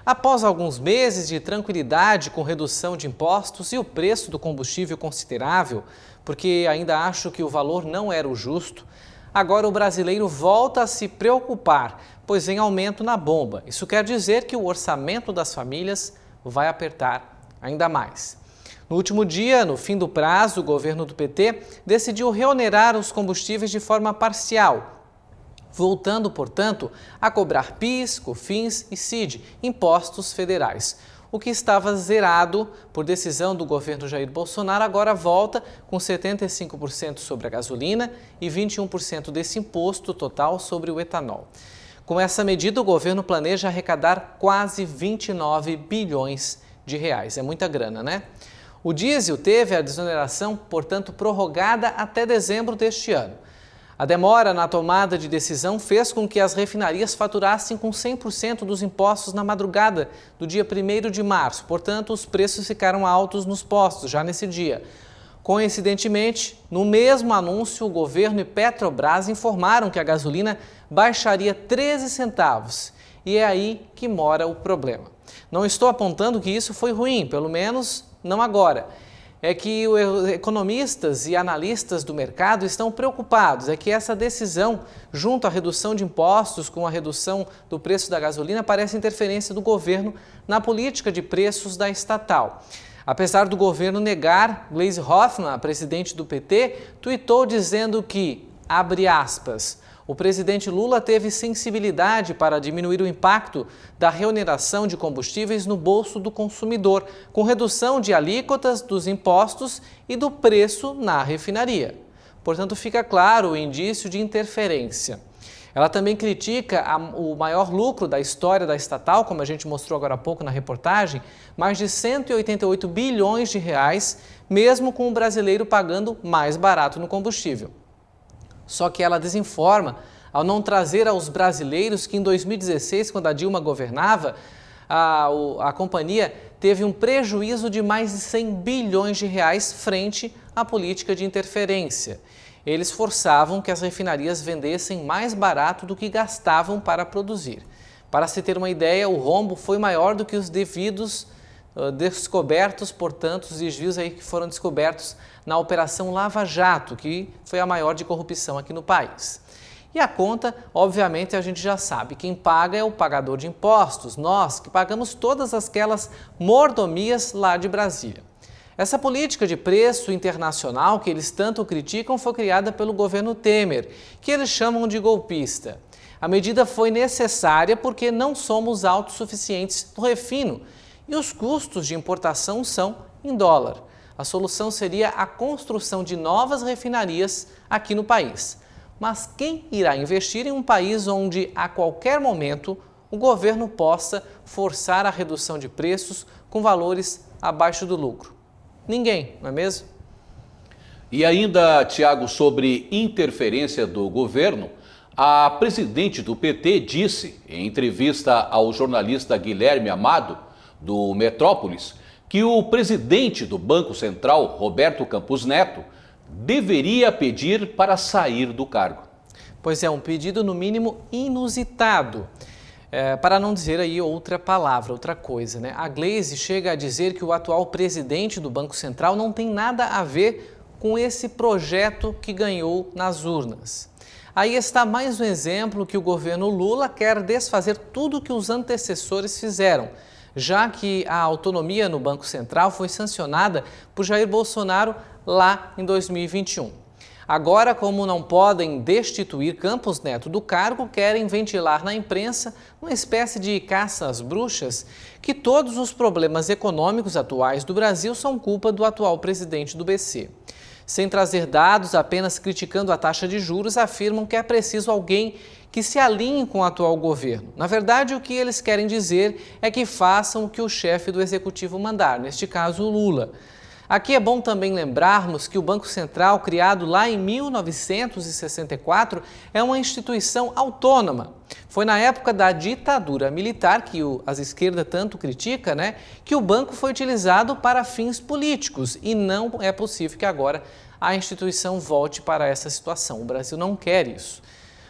Após alguns meses de tranquilidade com redução de impostos e o preço do combustível considerável, porque ainda acho que o valor não era o justo, agora o brasileiro volta a se preocupar, pois vem aumento na bomba. Isso quer dizer que o orçamento das famílias vai apertar ainda mais. No último dia, no fim do prazo, o governo do PT decidiu reonerar os combustíveis de forma parcial. voltando, portanto, a cobrar PIS, COFINS e CID, impostos federais. O que estava zerado por decisão do governo Jair Bolsonaro agora volta com 75% sobre a gasolina e 21% desse imposto total sobre o etanol. Com essa medida, o governo planeja arrecadar quase 29 bilhões de reais. É muita grana, né? O diesel teve a desoneração, portanto, prorrogada até dezembro deste ano. A demora na tomada de decisão fez com que as refinarias faturassem com 100% dos impostos na madrugada do dia 1º de março. Portanto, os preços ficaram altos nos postos já nesse dia. Coincidentemente, no mesmo anúncio, o governo e Petrobras informaram que a gasolina baixaria 13 centavos. E é aí que mora o problema. Não estou apontando que isso foi ruim, pelo menos não agora. É que os economistas e analistas do mercado estão preocupados. É que essa decisão, junto à redução de impostos com a redução do preço da gasolina, parece interferência do governo na política de preços da estatal. Apesar do governo negar, Gleisi Hoffmann, a presidente do PT, tuitou dizendo que, abre aspas, o presidente Lula teve sensibilidade para diminuir o impacto da reoneração de combustíveis no bolso do consumidor, com redução de alíquotas dos impostos e do preço na refinaria. Portanto, fica claro o indício de interferência. Ela também critica o maior lucro da história da estatal, como a gente mostrou agora há pouco na reportagem, mais de 188 bilhões de reais, mesmo com o brasileiro pagando mais barato no combustível. Só que ela desinforma ao não trazer aos brasileiros que em 2016, quando a Dilma governava, a companhia teve um prejuízo de mais de 100 bilhões de reais frente à política de interferência. Eles forçavam que as refinarias vendessem mais barato do que gastavam para produzir. Para se ter uma ideia, o rombo foi maior do que os devidos descobertos, portanto, os desvios aí que foram descobertos na Operação Lava Jato, que foi a maior de corrupção aqui no país. E a conta, obviamente, a gente já sabe, quem paga é o pagador de impostos, nós que pagamos todas aquelas mordomias lá de Brasília. Essa política de preço internacional que eles tanto criticam foi criada pelo governo Temer, que eles chamam de golpista. A medida foi necessária porque não somos autossuficientes no refino e os custos de importação são em dólar. A solução seria a construção de novas refinarias aqui no país. Mas quem irá investir em um país onde, a qualquer momento, o governo possa forçar a redução de preços com valores abaixo do lucro? Ninguém, não é mesmo? E ainda, Tiago, sobre interferência do governo, a presidente do PT disse, em entrevista ao jornalista Guilherme Amado, do Metrópolis, que o presidente do Banco Central, Roberto Campos Neto, deveria pedir para sair do cargo. Pois é, um pedido no mínimo inusitado. Para não dizer aí outra palavra, outra coisa, né? A Gleisi chega a dizer que o atual presidente do Banco Central não tem nada a ver com esse projeto que ganhou nas urnas. Aí está mais um exemplo que o governo Lula quer desfazer tudo que os antecessores fizeram, já que a autonomia no Banco Central foi sancionada por Jair Bolsonaro lá em 2021. Agora, como não podem destituir Campos Neto do cargo, querem ventilar na imprensa uma espécie de caça às bruxas que todos os problemas econômicos atuais do Brasil são culpa do atual presidente do BC. Sem trazer dados, apenas criticando a taxa de juros, afirmam que é preciso alguém que se alinhe com o atual governo. Na verdade, o que eles querem dizer é que façam o que o chefe do executivo mandar, neste caso o Lula. Aqui é bom também lembrarmos que o Banco Central, criado lá em 1964, é uma instituição autônoma. Foi na época da ditadura militar, que a esquerda tanto critica, né, que o banco foi utilizado para fins políticos e não é possível que agora a instituição volte para essa situação. O Brasil não quer isso.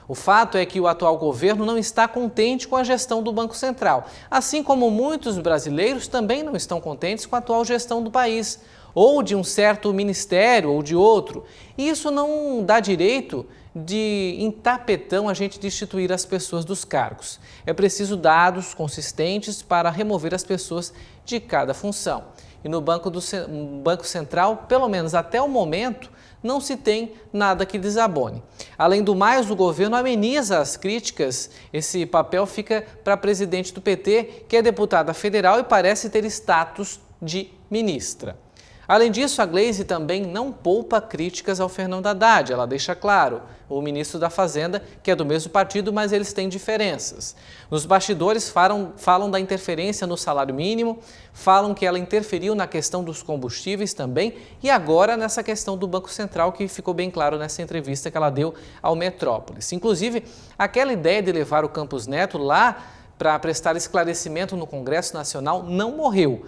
O fato é que o atual governo não está contente com a gestão do Banco Central, assim como muitos brasileiros também não estão contentes com a atual gestão do país, ou de um certo ministério ou de outro. E isso não dá direito de, em tapetão, a gente destituir as pessoas dos cargos. É preciso dados consistentes para remover as pessoas de cada função. E no Banco Central, pelo menos até o momento, não se tem nada que desabone. Além do mais, o governo ameniza as críticas. Esse papel fica para a presidente do PT, que é deputada federal e parece ter status de ministra. Além disso, a Gleisi também não poupa críticas ao Fernando Haddad. Ela deixa claro, o ministro da Fazenda, que é do mesmo partido, mas eles têm diferenças. Nos bastidores falam da interferência no salário mínimo, falam que ela interferiu na questão dos combustíveis também e agora nessa questão do Banco Central, que ficou bem claro nessa entrevista que ela deu ao Metrópolis. Inclusive, aquela ideia de levar o Campos Neto lá para prestar esclarecimento no Congresso Nacional não morreu.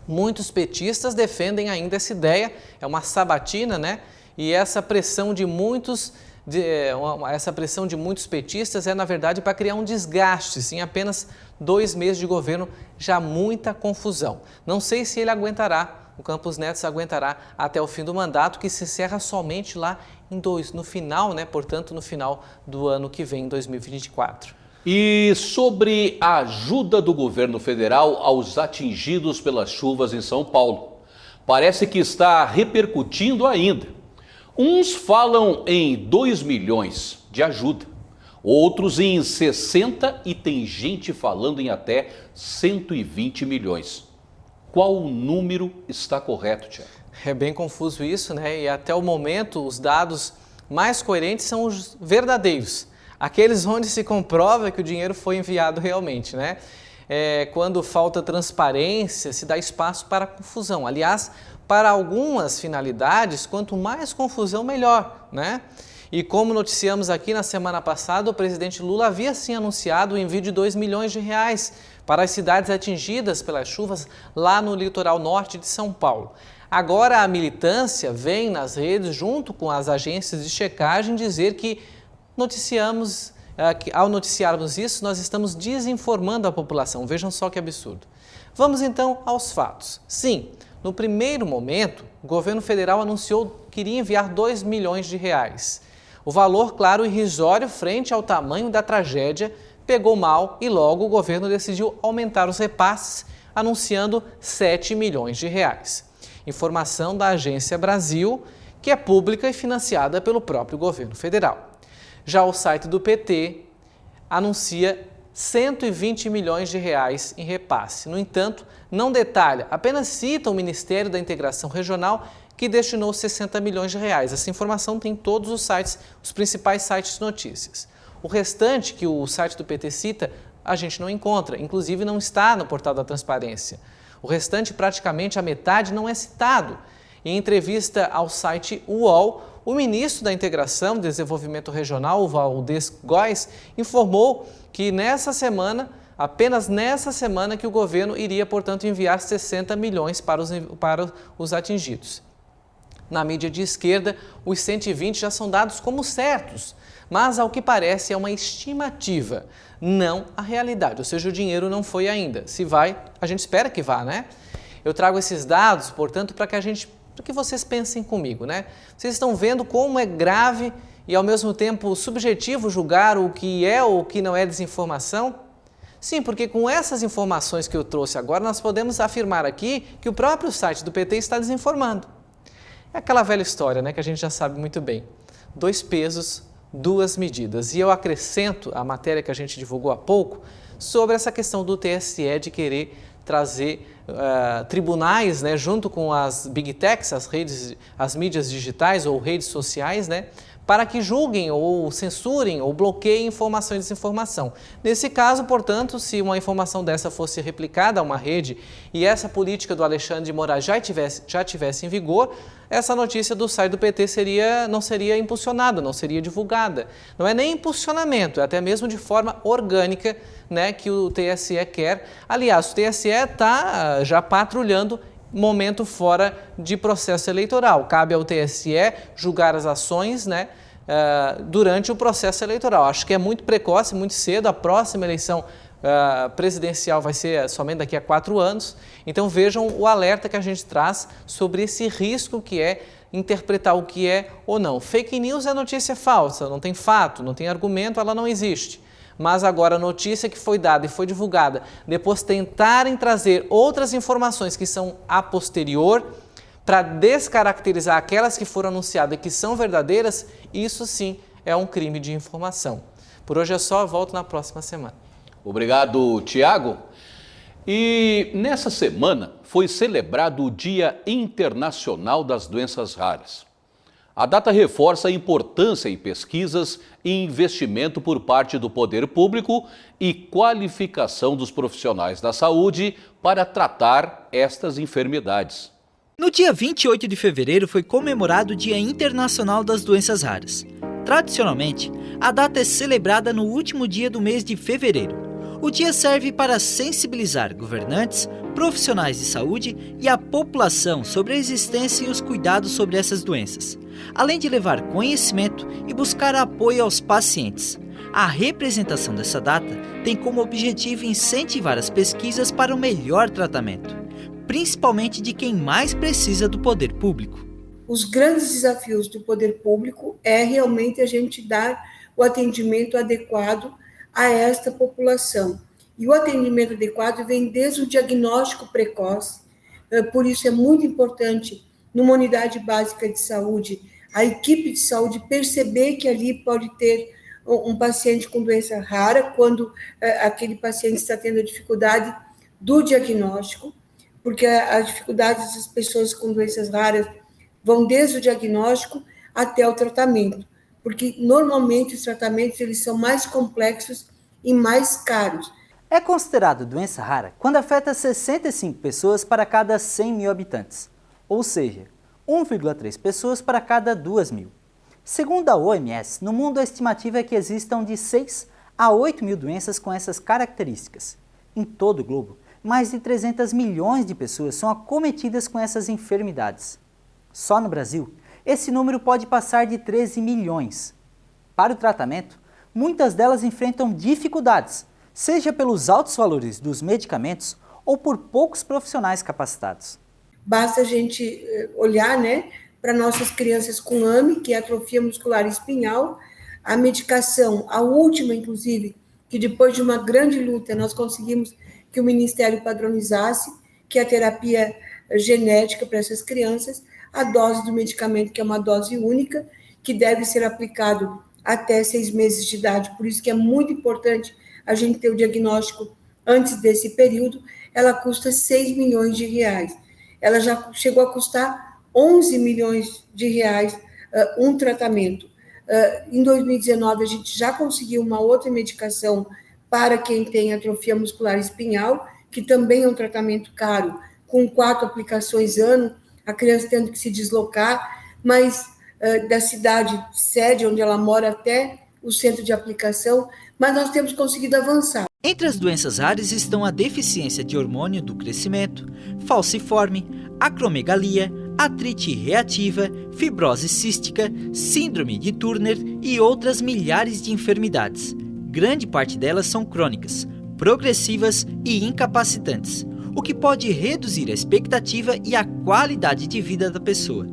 Muitos petistas defendem ainda essa ideia, é uma sabatina, né? E essa pressão de muitos petistas é, na verdade, para criar um desgaste. Em apenas 2 meses de governo, já muita confusão. Não sei se ele aguentará, o Campos Neto aguentará até o fim do mandato, que se encerra somente lá no final, né? Portanto, no final do ano que vem, 2024. E sobre a ajuda do governo federal aos atingidos pelas chuvas em São Paulo, parece que está repercutindo ainda. Uns falam em 2 milhões de ajuda, outros em 60 e tem gente falando em até 120 milhões. Qual o número está correto, Tiago? É bem confuso isso, né? E até o momento os dados mais coerentes são os verdadeiros. Aqueles onde se comprova que o dinheiro foi enviado realmente, né? Quando falta transparência, se dá espaço para confusão. Aliás, para algumas finalidades, quanto mais confusão, melhor, né? E como noticiamos aqui na semana passada, o presidente Lula havia sim anunciado o envio de 2 milhões de reais para as cidades atingidas pelas chuvas lá no litoral norte de São Paulo. Agora a militância vem nas redes, junto com as agências de checagem, dizer que ao noticiarmos isso, nós estamos desinformando a população. Vejam só que absurdo. Vamos então aos fatos. Sim, no primeiro momento, o governo federal anunciou que iria enviar 2 milhões de reais. O valor, claro, irrisório frente ao tamanho da tragédia, pegou mal e logo o governo decidiu aumentar os repasses, anunciando 7 milhões de reais. Informação da Agência Brasil, que é pública e financiada pelo próprio governo federal. Já o site do PT anuncia 120 milhões de reais em repasse. No entanto, não detalha, apenas cita o Ministério da Integração Regional, que destinou 60 milhões de reais. Essa informação tem em todos os sites, os principais sites de notícias. O restante que o site do PT cita, a gente não encontra, inclusive não está no portal da Transparência. O restante, praticamente a metade, não é citado. Em entrevista ao site UOL, o ministro da Integração e Desenvolvimento Regional, Valdez Góes, informou que apenas nessa semana, que o governo iria, portanto, enviar 60 milhões para os atingidos. Na mídia de esquerda, os 120 já são dados como certos, mas ao que parece é uma estimativa, não a realidade, ou seja, o dinheiro não foi ainda. Se vai, a gente espera que vá, né? Eu trago esses dados, portanto, para que vocês pensem comigo, né? Vocês estão vendo como é grave e ao mesmo tempo subjetivo julgar o que é ou o que não é desinformação? Sim, porque com essas informações que eu trouxe agora, nós podemos afirmar aqui que o próprio site do PT está desinformando. É aquela velha história, né, que a gente já sabe muito bem. 2 pesos, 2 medidas. E eu acrescento a matéria que a gente divulgou há pouco sobre essa questão do TSE de querer trazer tribunais, né, junto com as big techs, as mídias digitais ou redes sociais, né, para que julguem ou censurem ou bloqueiem informação e desinformação. Nesse caso, portanto, se uma informação dessa fosse replicada a uma rede e essa política do Alexandre de Moraes já tivesse em vigor, essa notícia do site do PT não seria impulsionada, não seria divulgada. Não é nem impulsionamento, é até mesmo de forma orgânica, né, que o TSE quer. Aliás, o TSE está já patrulhando momento fora de processo eleitoral. Cabe ao TSE julgar as ações, né, durante o processo eleitoral. Acho que é muito precoce, muito cedo. A próxima eleição presidencial vai ser somente daqui a 4 anos. Então vejam o alerta que a gente traz sobre esse risco que é interpretar o que é ou não. Fake news é notícia falsa, não tem fato, não tem argumento, ela não existe. Mas agora a notícia que foi dada e foi divulgada, depois tentarem trazer outras informações que são a posterior, para descaracterizar aquelas que foram anunciadas que são verdadeiras, isso sim é um crime de informação. Por hoje é só, volto na próxima semana. Obrigado, Tiago. E nessa semana foi celebrado o Dia Internacional das Doenças Raras. A data reforça a importância em pesquisas e investimento por parte do poder público e qualificação dos profissionais da saúde para tratar estas enfermidades. No dia 28 de fevereiro foi comemorado o Dia Internacional das Doenças Raras. Tradicionalmente, a data é celebrada no último dia do mês de fevereiro. O dia serve para sensibilizar governantes, profissionais de saúde e a população sobre a existência e os cuidados sobre essas doenças, além de levar conhecimento e buscar apoio aos pacientes. A representação dessa data tem como objetivo incentivar as pesquisas para o melhor tratamento, principalmente de quem mais precisa do poder público. Os grandes desafios do poder público é realmente a gente dar o atendimento adequado a esta população. E o atendimento adequado vem desde o diagnóstico precoce, por isso é muito importante, numa unidade básica de saúde, a equipe de saúde perceber que ali pode ter um paciente com doença rara, quando aquele paciente está tendo dificuldade do diagnóstico, porque as dificuldades das pessoas com doenças raras vão desde o diagnóstico até o tratamento, porque normalmente os tratamentos eles são mais complexos e mais caros. É considerado doença rara quando afeta 65 pessoas para cada 100 mil habitantes, ou seja, 1,3 pessoas para cada 2 mil. Segundo a OMS, no mundo a estimativa é que existam de 6 a 8 mil doenças com essas características. Em todo o globo, mais de 300 milhões de pessoas são acometidas com essas enfermidades. Só no Brasil, esse número pode passar de 13 milhões. Para o tratamento, muitas delas enfrentam dificuldades, seja pelos altos valores dos medicamentos ou por poucos profissionais capacitados. Basta a gente olhar, para nossas crianças com AME, que é atrofia muscular espinhal, a medicação, a última inclusive, que depois de uma grande luta nós conseguimos que o Ministério padronizasse, que é a terapia genética para essas crianças, a dose do medicamento, que é uma dose única, que deve ser aplicado até 6 meses de idade, por isso que é muito importante a gente ter o diagnóstico antes desse período. Ela custa 6 milhões de reais. Ela já chegou a custar 11 milhões de reais um tratamento. Em 2019, a gente já conseguiu uma outra medicação para quem tem atrofia muscular espinhal, que também é um tratamento caro, com 4 aplicações ano, a criança tendo que se deslocar, mas da cidade sede onde ela mora até o centro de aplicação, mas nós temos conseguido avançar. Entre as doenças raras estão a deficiência de hormônio do crescimento, falciforme, acromegalia, artrite reativa, fibrose cística, síndrome de Turner e outras milhares de enfermidades. Grande parte delas são crônicas, progressivas e incapacitantes, o que pode reduzir a expectativa e a qualidade de vida da pessoa.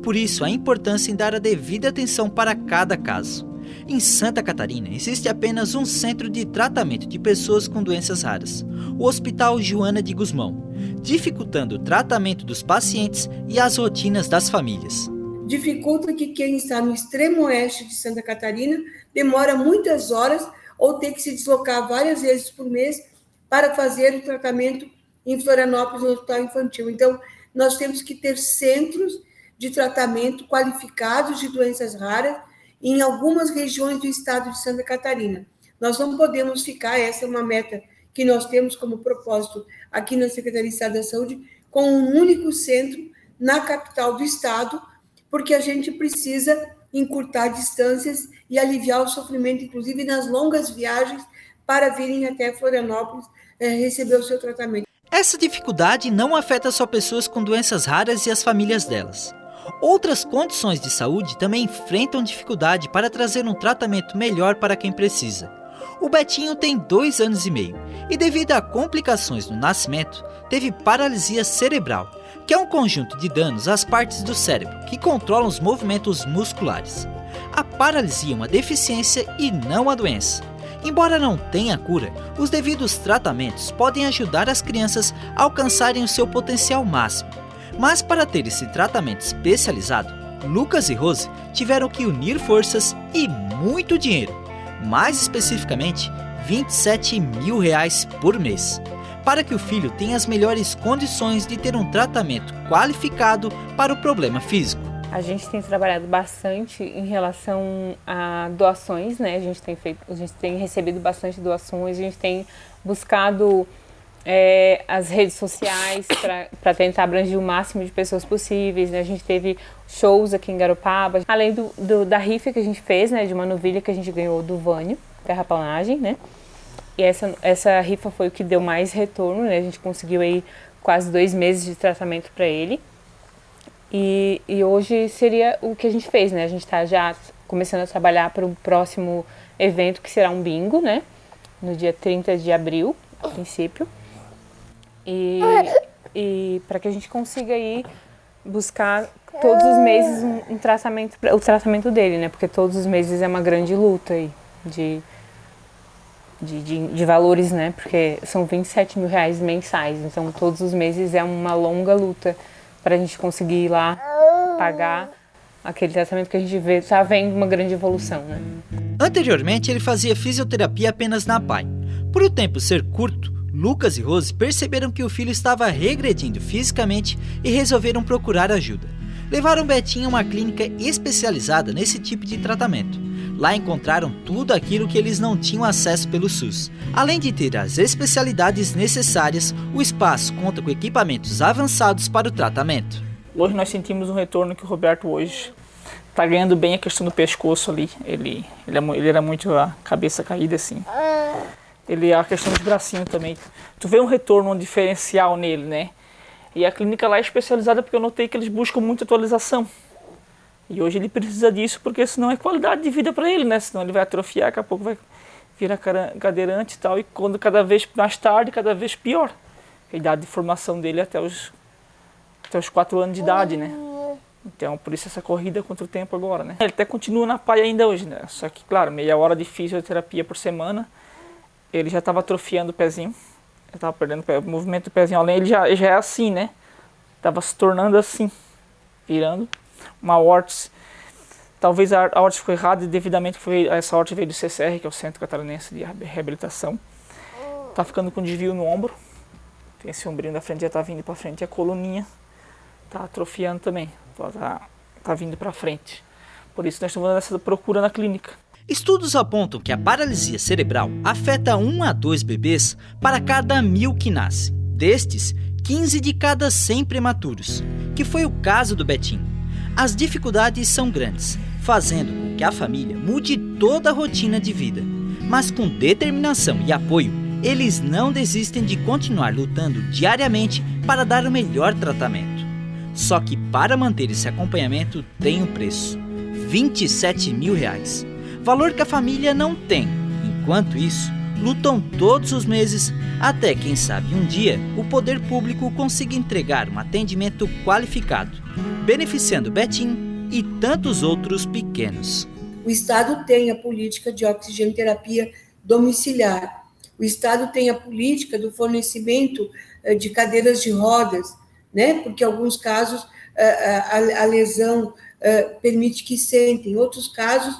Por isso, a importância em dar a devida atenção para cada caso. Em Santa Catarina, existe apenas um centro de tratamento de pessoas com doenças raras, o Hospital Joana de Guzmão, dificultando o tratamento dos pacientes e as rotinas das famílias. Dificulta que quem está no extremo oeste de Santa Catarina demora muitas horas ou tem que se deslocar várias vezes por mês para fazer o tratamento em Florianópolis, no Hospital Infantil. Então, nós temos que ter centros de tratamento qualificados de doenças raras em algumas regiões do estado de Santa Catarina. Nós não podemos ficar, essa é uma meta que nós temos como propósito aqui na Secretaria de Estado da Saúde, com um único centro na capital do estado, porque a gente precisa encurtar distâncias e aliviar o sofrimento, inclusive nas longas viagens, para virem até Florianópolis receber o seu tratamento. Essa dificuldade não afeta só pessoas com doenças raras e as famílias delas. Outras condições de saúde também enfrentam dificuldade para trazer um tratamento melhor para quem precisa. O Betinho tem 2 anos e meio e, devido a complicações no nascimento, teve paralisia cerebral, que é um conjunto de danos às partes do cérebro que controlam os movimentos musculares. A paralisia é uma deficiência e não a doença. Embora não tenha cura, os devidos tratamentos podem ajudar as crianças a alcançarem o seu potencial máximo. Mas para ter esse tratamento especializado, Lucas e Rose tiveram que unir forças e muito dinheiro, mais especificamente R$27 mil por mês, para que o filho tenha as melhores condições de ter um tratamento qualificado para o problema físico. A gente tem trabalhado bastante em relação a doações, né? A gente tem recebido bastante doações, a gente tem buscado as redes sociais para tentar abranger o máximo de pessoas possíveis, né? A gente teve shows aqui em Garopaba, além da rifa que a gente fez, né? De uma novilha que a gente ganhou do Vânio, terraplanagem, né? E essa rifa foi o que deu mais retorno, né? A gente conseguiu aí quase 2 meses de tratamento para ele. E hoje seria o que a gente fez, né? A gente está já começando a trabalhar para o próximo evento, que será um bingo, né? No dia 30 de abril, a princípio. E para que a gente consiga aí buscar todos os meses um tratamento, o tratamento dele, né? Porque todos os meses é uma grande luta aí de valores, né? Porque são R$27 mil mensais, então todos os meses é uma longa luta para a gente conseguir ir lá pagar aquele tratamento que a gente está vendo uma grande evolução, né? Anteriormente, ele fazia fisioterapia apenas na PAI. Por o tempo ser curto, Lucas e Rose perceberam que o filho estava regredindo fisicamente e resolveram procurar ajuda. Levaram Betinho a uma clínica especializada nesse tipo de tratamento. Lá encontraram tudo aquilo que eles não tinham acesso pelo SUS. Além de ter as especialidades necessárias, o espaço conta com equipamentos avançados para o tratamento. Hoje nós sentimos um retorno que o Roberto hoje está ganhando bem a questão do pescoço ali. Ele era muito a cabeça caída assim. A questão dos bracinhos também. Tu vê um retorno, um diferencial nele, né? E a clínica lá é especializada porque eu notei que eles buscam muita atualização. E hoje ele precisa disso porque senão é qualidade de vida para ele, né? Senão ele vai atrofiar, daqui a pouco vai virar cadeirante e tal. E quando cada vez mais tarde, cada vez pior. A idade de formação dele é até os 4 anos de idade, né? Então, por isso essa corrida contra o tempo agora, né? Ele até continua na PAI ainda hoje, né? Só que, claro, meia hora de fisioterapia por semana. Ele já estava atrofiando o pezinho. Ele estava perdendo o movimento do pezinho. Além, ele já é assim, né? Estava se tornando assim, virando uma órtese. Talvez a órtese ficou errada e devidamente essa órtese veio do CCR, que é o Centro Catarinense de Reabilitação. Tá ficando com desvio no ombro. Tem esse ombrinho da frente já tá vindo para frente. E a coluninha tá atrofiando também. Tá vindo para frente. Por isso nós estamos dando essa procura na clínica. Estudos apontam que a paralisia cerebral afeta 1 a 2 bebês para cada 1000 que nascem. Destes, 15 de cada 100 prematuros, que foi o caso do Betinho. As dificuldades são grandes, fazendo com que a família mude toda a rotina de vida. Mas com determinação e apoio, eles não desistem de continuar lutando diariamente para dar o melhor tratamento. Só que para manter esse acompanhamento tem um preço, R$27 mil. Valor que a família não tem. Enquanto isso, lutam todos os meses até, quem sabe, um dia o poder público consiga entregar um atendimento qualificado, beneficiando Betinho e tantos outros pequenos. O Estado tem a política de oxigenoterapia domiciliar. O Estado tem a política do fornecimento de cadeiras de rodas, né? Porque em alguns casos a lesão permite que sentem, em outros casos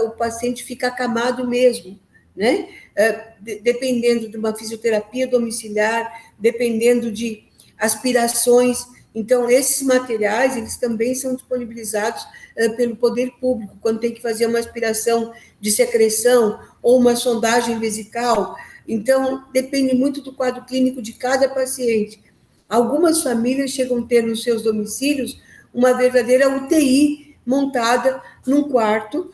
o paciente fica acamado mesmo, né? Dependendo de uma fisioterapia domiciliar, dependendo de aspirações. Então, esses materiais, eles também são disponibilizados pelo poder público, quando tem que fazer uma aspiração de secreção ou uma sondagem vesical. Então, depende muito do quadro clínico de cada paciente. Algumas famílias chegam a ter nos seus domicílios uma verdadeira UTI montada num quarto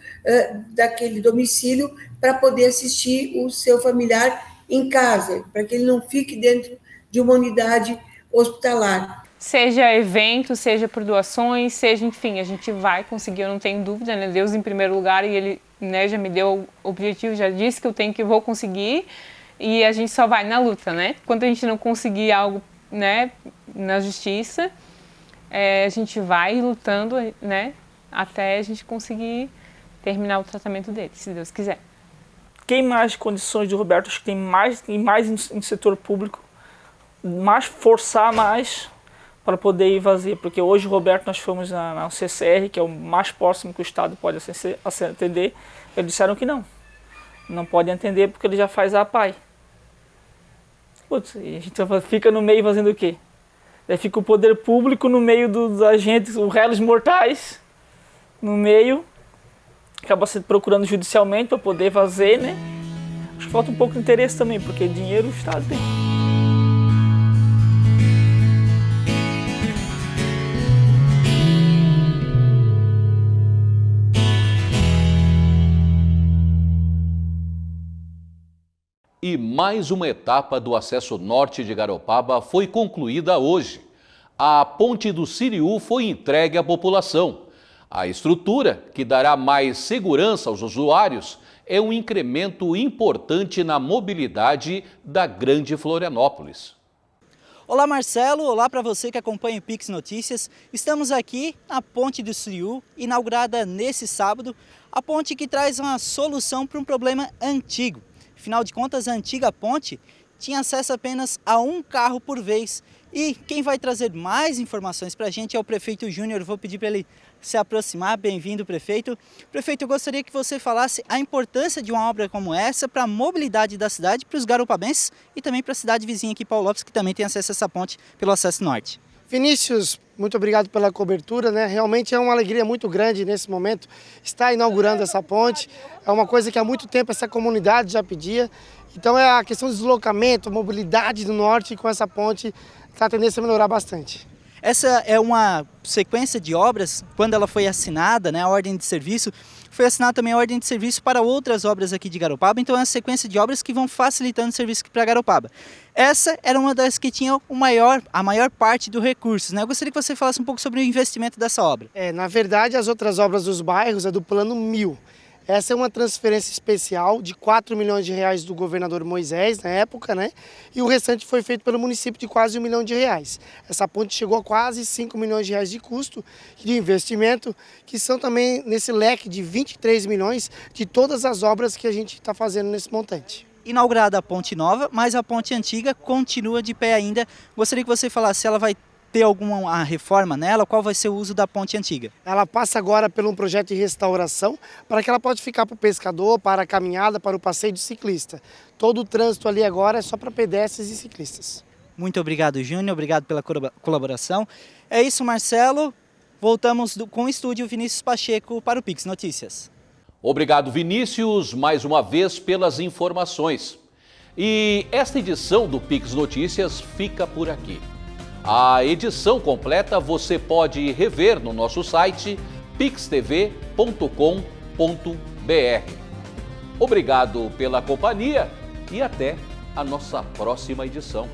daquele domicílio para poder assistir o seu familiar em casa, para que ele não fique dentro de uma unidade hospitalar. Seja evento, seja por doações, seja, enfim, a gente vai conseguir, eu não tenho dúvida, né? Deus em primeiro lugar, e Ele, né, já me deu o objetivo, já disse que vou conseguir, e a gente só vai na luta, né? Quando a gente não conseguir algo, né, na justiça, a gente vai lutando, né, até a gente conseguir terminar o tratamento dele, se Deus quiser. Quem mais condições de Roberto, acho que tem mais em setor público, mais forçar mais para poder ir fazer, porque hoje, Roberto, nós fomos na CCR, que é o mais próximo que o Estado pode atender, eles disseram que não pode atender porque ele já faz a APAE. Putz, e a gente fica no meio fazendo o quê? Daí fica o poder público no meio dos agentes, os réus mortais, no meio, acaba se procurando judicialmente para poder fazer, né? Acho que falta um pouco de interesse também, porque dinheiro o Estado tem. E mais uma etapa do acesso norte de Garopaba foi concluída hoje. A ponte do Siriú foi entregue à população. A estrutura, que dará mais segurança aos usuários, é um incremento importante na mobilidade da Grande Florianópolis. Olá Marcelo, olá para você que acompanha o Pix Notícias. Estamos aqui na ponte do Siriú, inaugurada nesse sábado, a ponte que traz uma solução para um problema antigo. Afinal de contas, a antiga ponte tinha acesso apenas a um carro por vez. E quem vai trazer mais informações para a gente é o prefeito Júnior. Vou pedir para ele se aproximar. Bem-vindo, prefeito. Prefeito, eu gostaria que você falasse a importância de uma obra como essa para a mobilidade da cidade, para os garopabenses e também para a cidade vizinha aqui, Paulo Lopes, que também tem acesso a essa ponte pelo acesso norte. Vinícius, muito obrigado pela cobertura, né? Realmente é uma alegria muito grande nesse momento estar inaugurando essa ponte. É uma coisa que há muito tempo essa comunidade já pedia. Então é a questão do deslocamento, a mobilidade do norte com essa ponte está a tendência a melhorar bastante. Essa é uma sequência de obras, quando ela foi assinada, né, a ordem de serviço, foi assinada também a ordem de serviço para outras obras aqui de Garopaba, então é uma sequência de obras que vão facilitando o serviço para Garopaba. Essa era uma das que tinha a maior parte do recursos, né? Eu gostaria que você falasse um pouco sobre o investimento dessa obra. Na verdade, as outras obras dos bairros é do Plano 1000. Essa é uma transferência especial de 4 milhões de reais do governador Moisés, na época, né? E o restante foi feito pelo município de quase 1 milhão de reais. Essa ponte chegou a quase 5 milhões de reais de custo de investimento, que são também nesse leque de 23 milhões de todas as obras que a gente está fazendo nesse montante. Inaugurada a ponte nova, mas a ponte antiga continua de pé ainda. Gostaria que você falasse se ela vai ter alguma reforma nela, qual vai ser o uso da ponte antiga? Ela passa agora por um projeto de restauração para que ela pode ficar para o pescador, para a caminhada, para o passeio de ciclista. Todo o trânsito ali agora é só para pedestres e ciclistas. Muito obrigado, Júnior, obrigado pela colaboração. É isso, Marcelo. Voltamos com o estúdio Vinícius Pacheco para o Pix Notícias. Obrigado, Vinícius, mais uma vez pelas informações. E esta edição do Pix Notícias fica por aqui. A edição completa você pode rever no nosso site pixtv.com.br. Obrigado pela companhia e até a nossa próxima edição.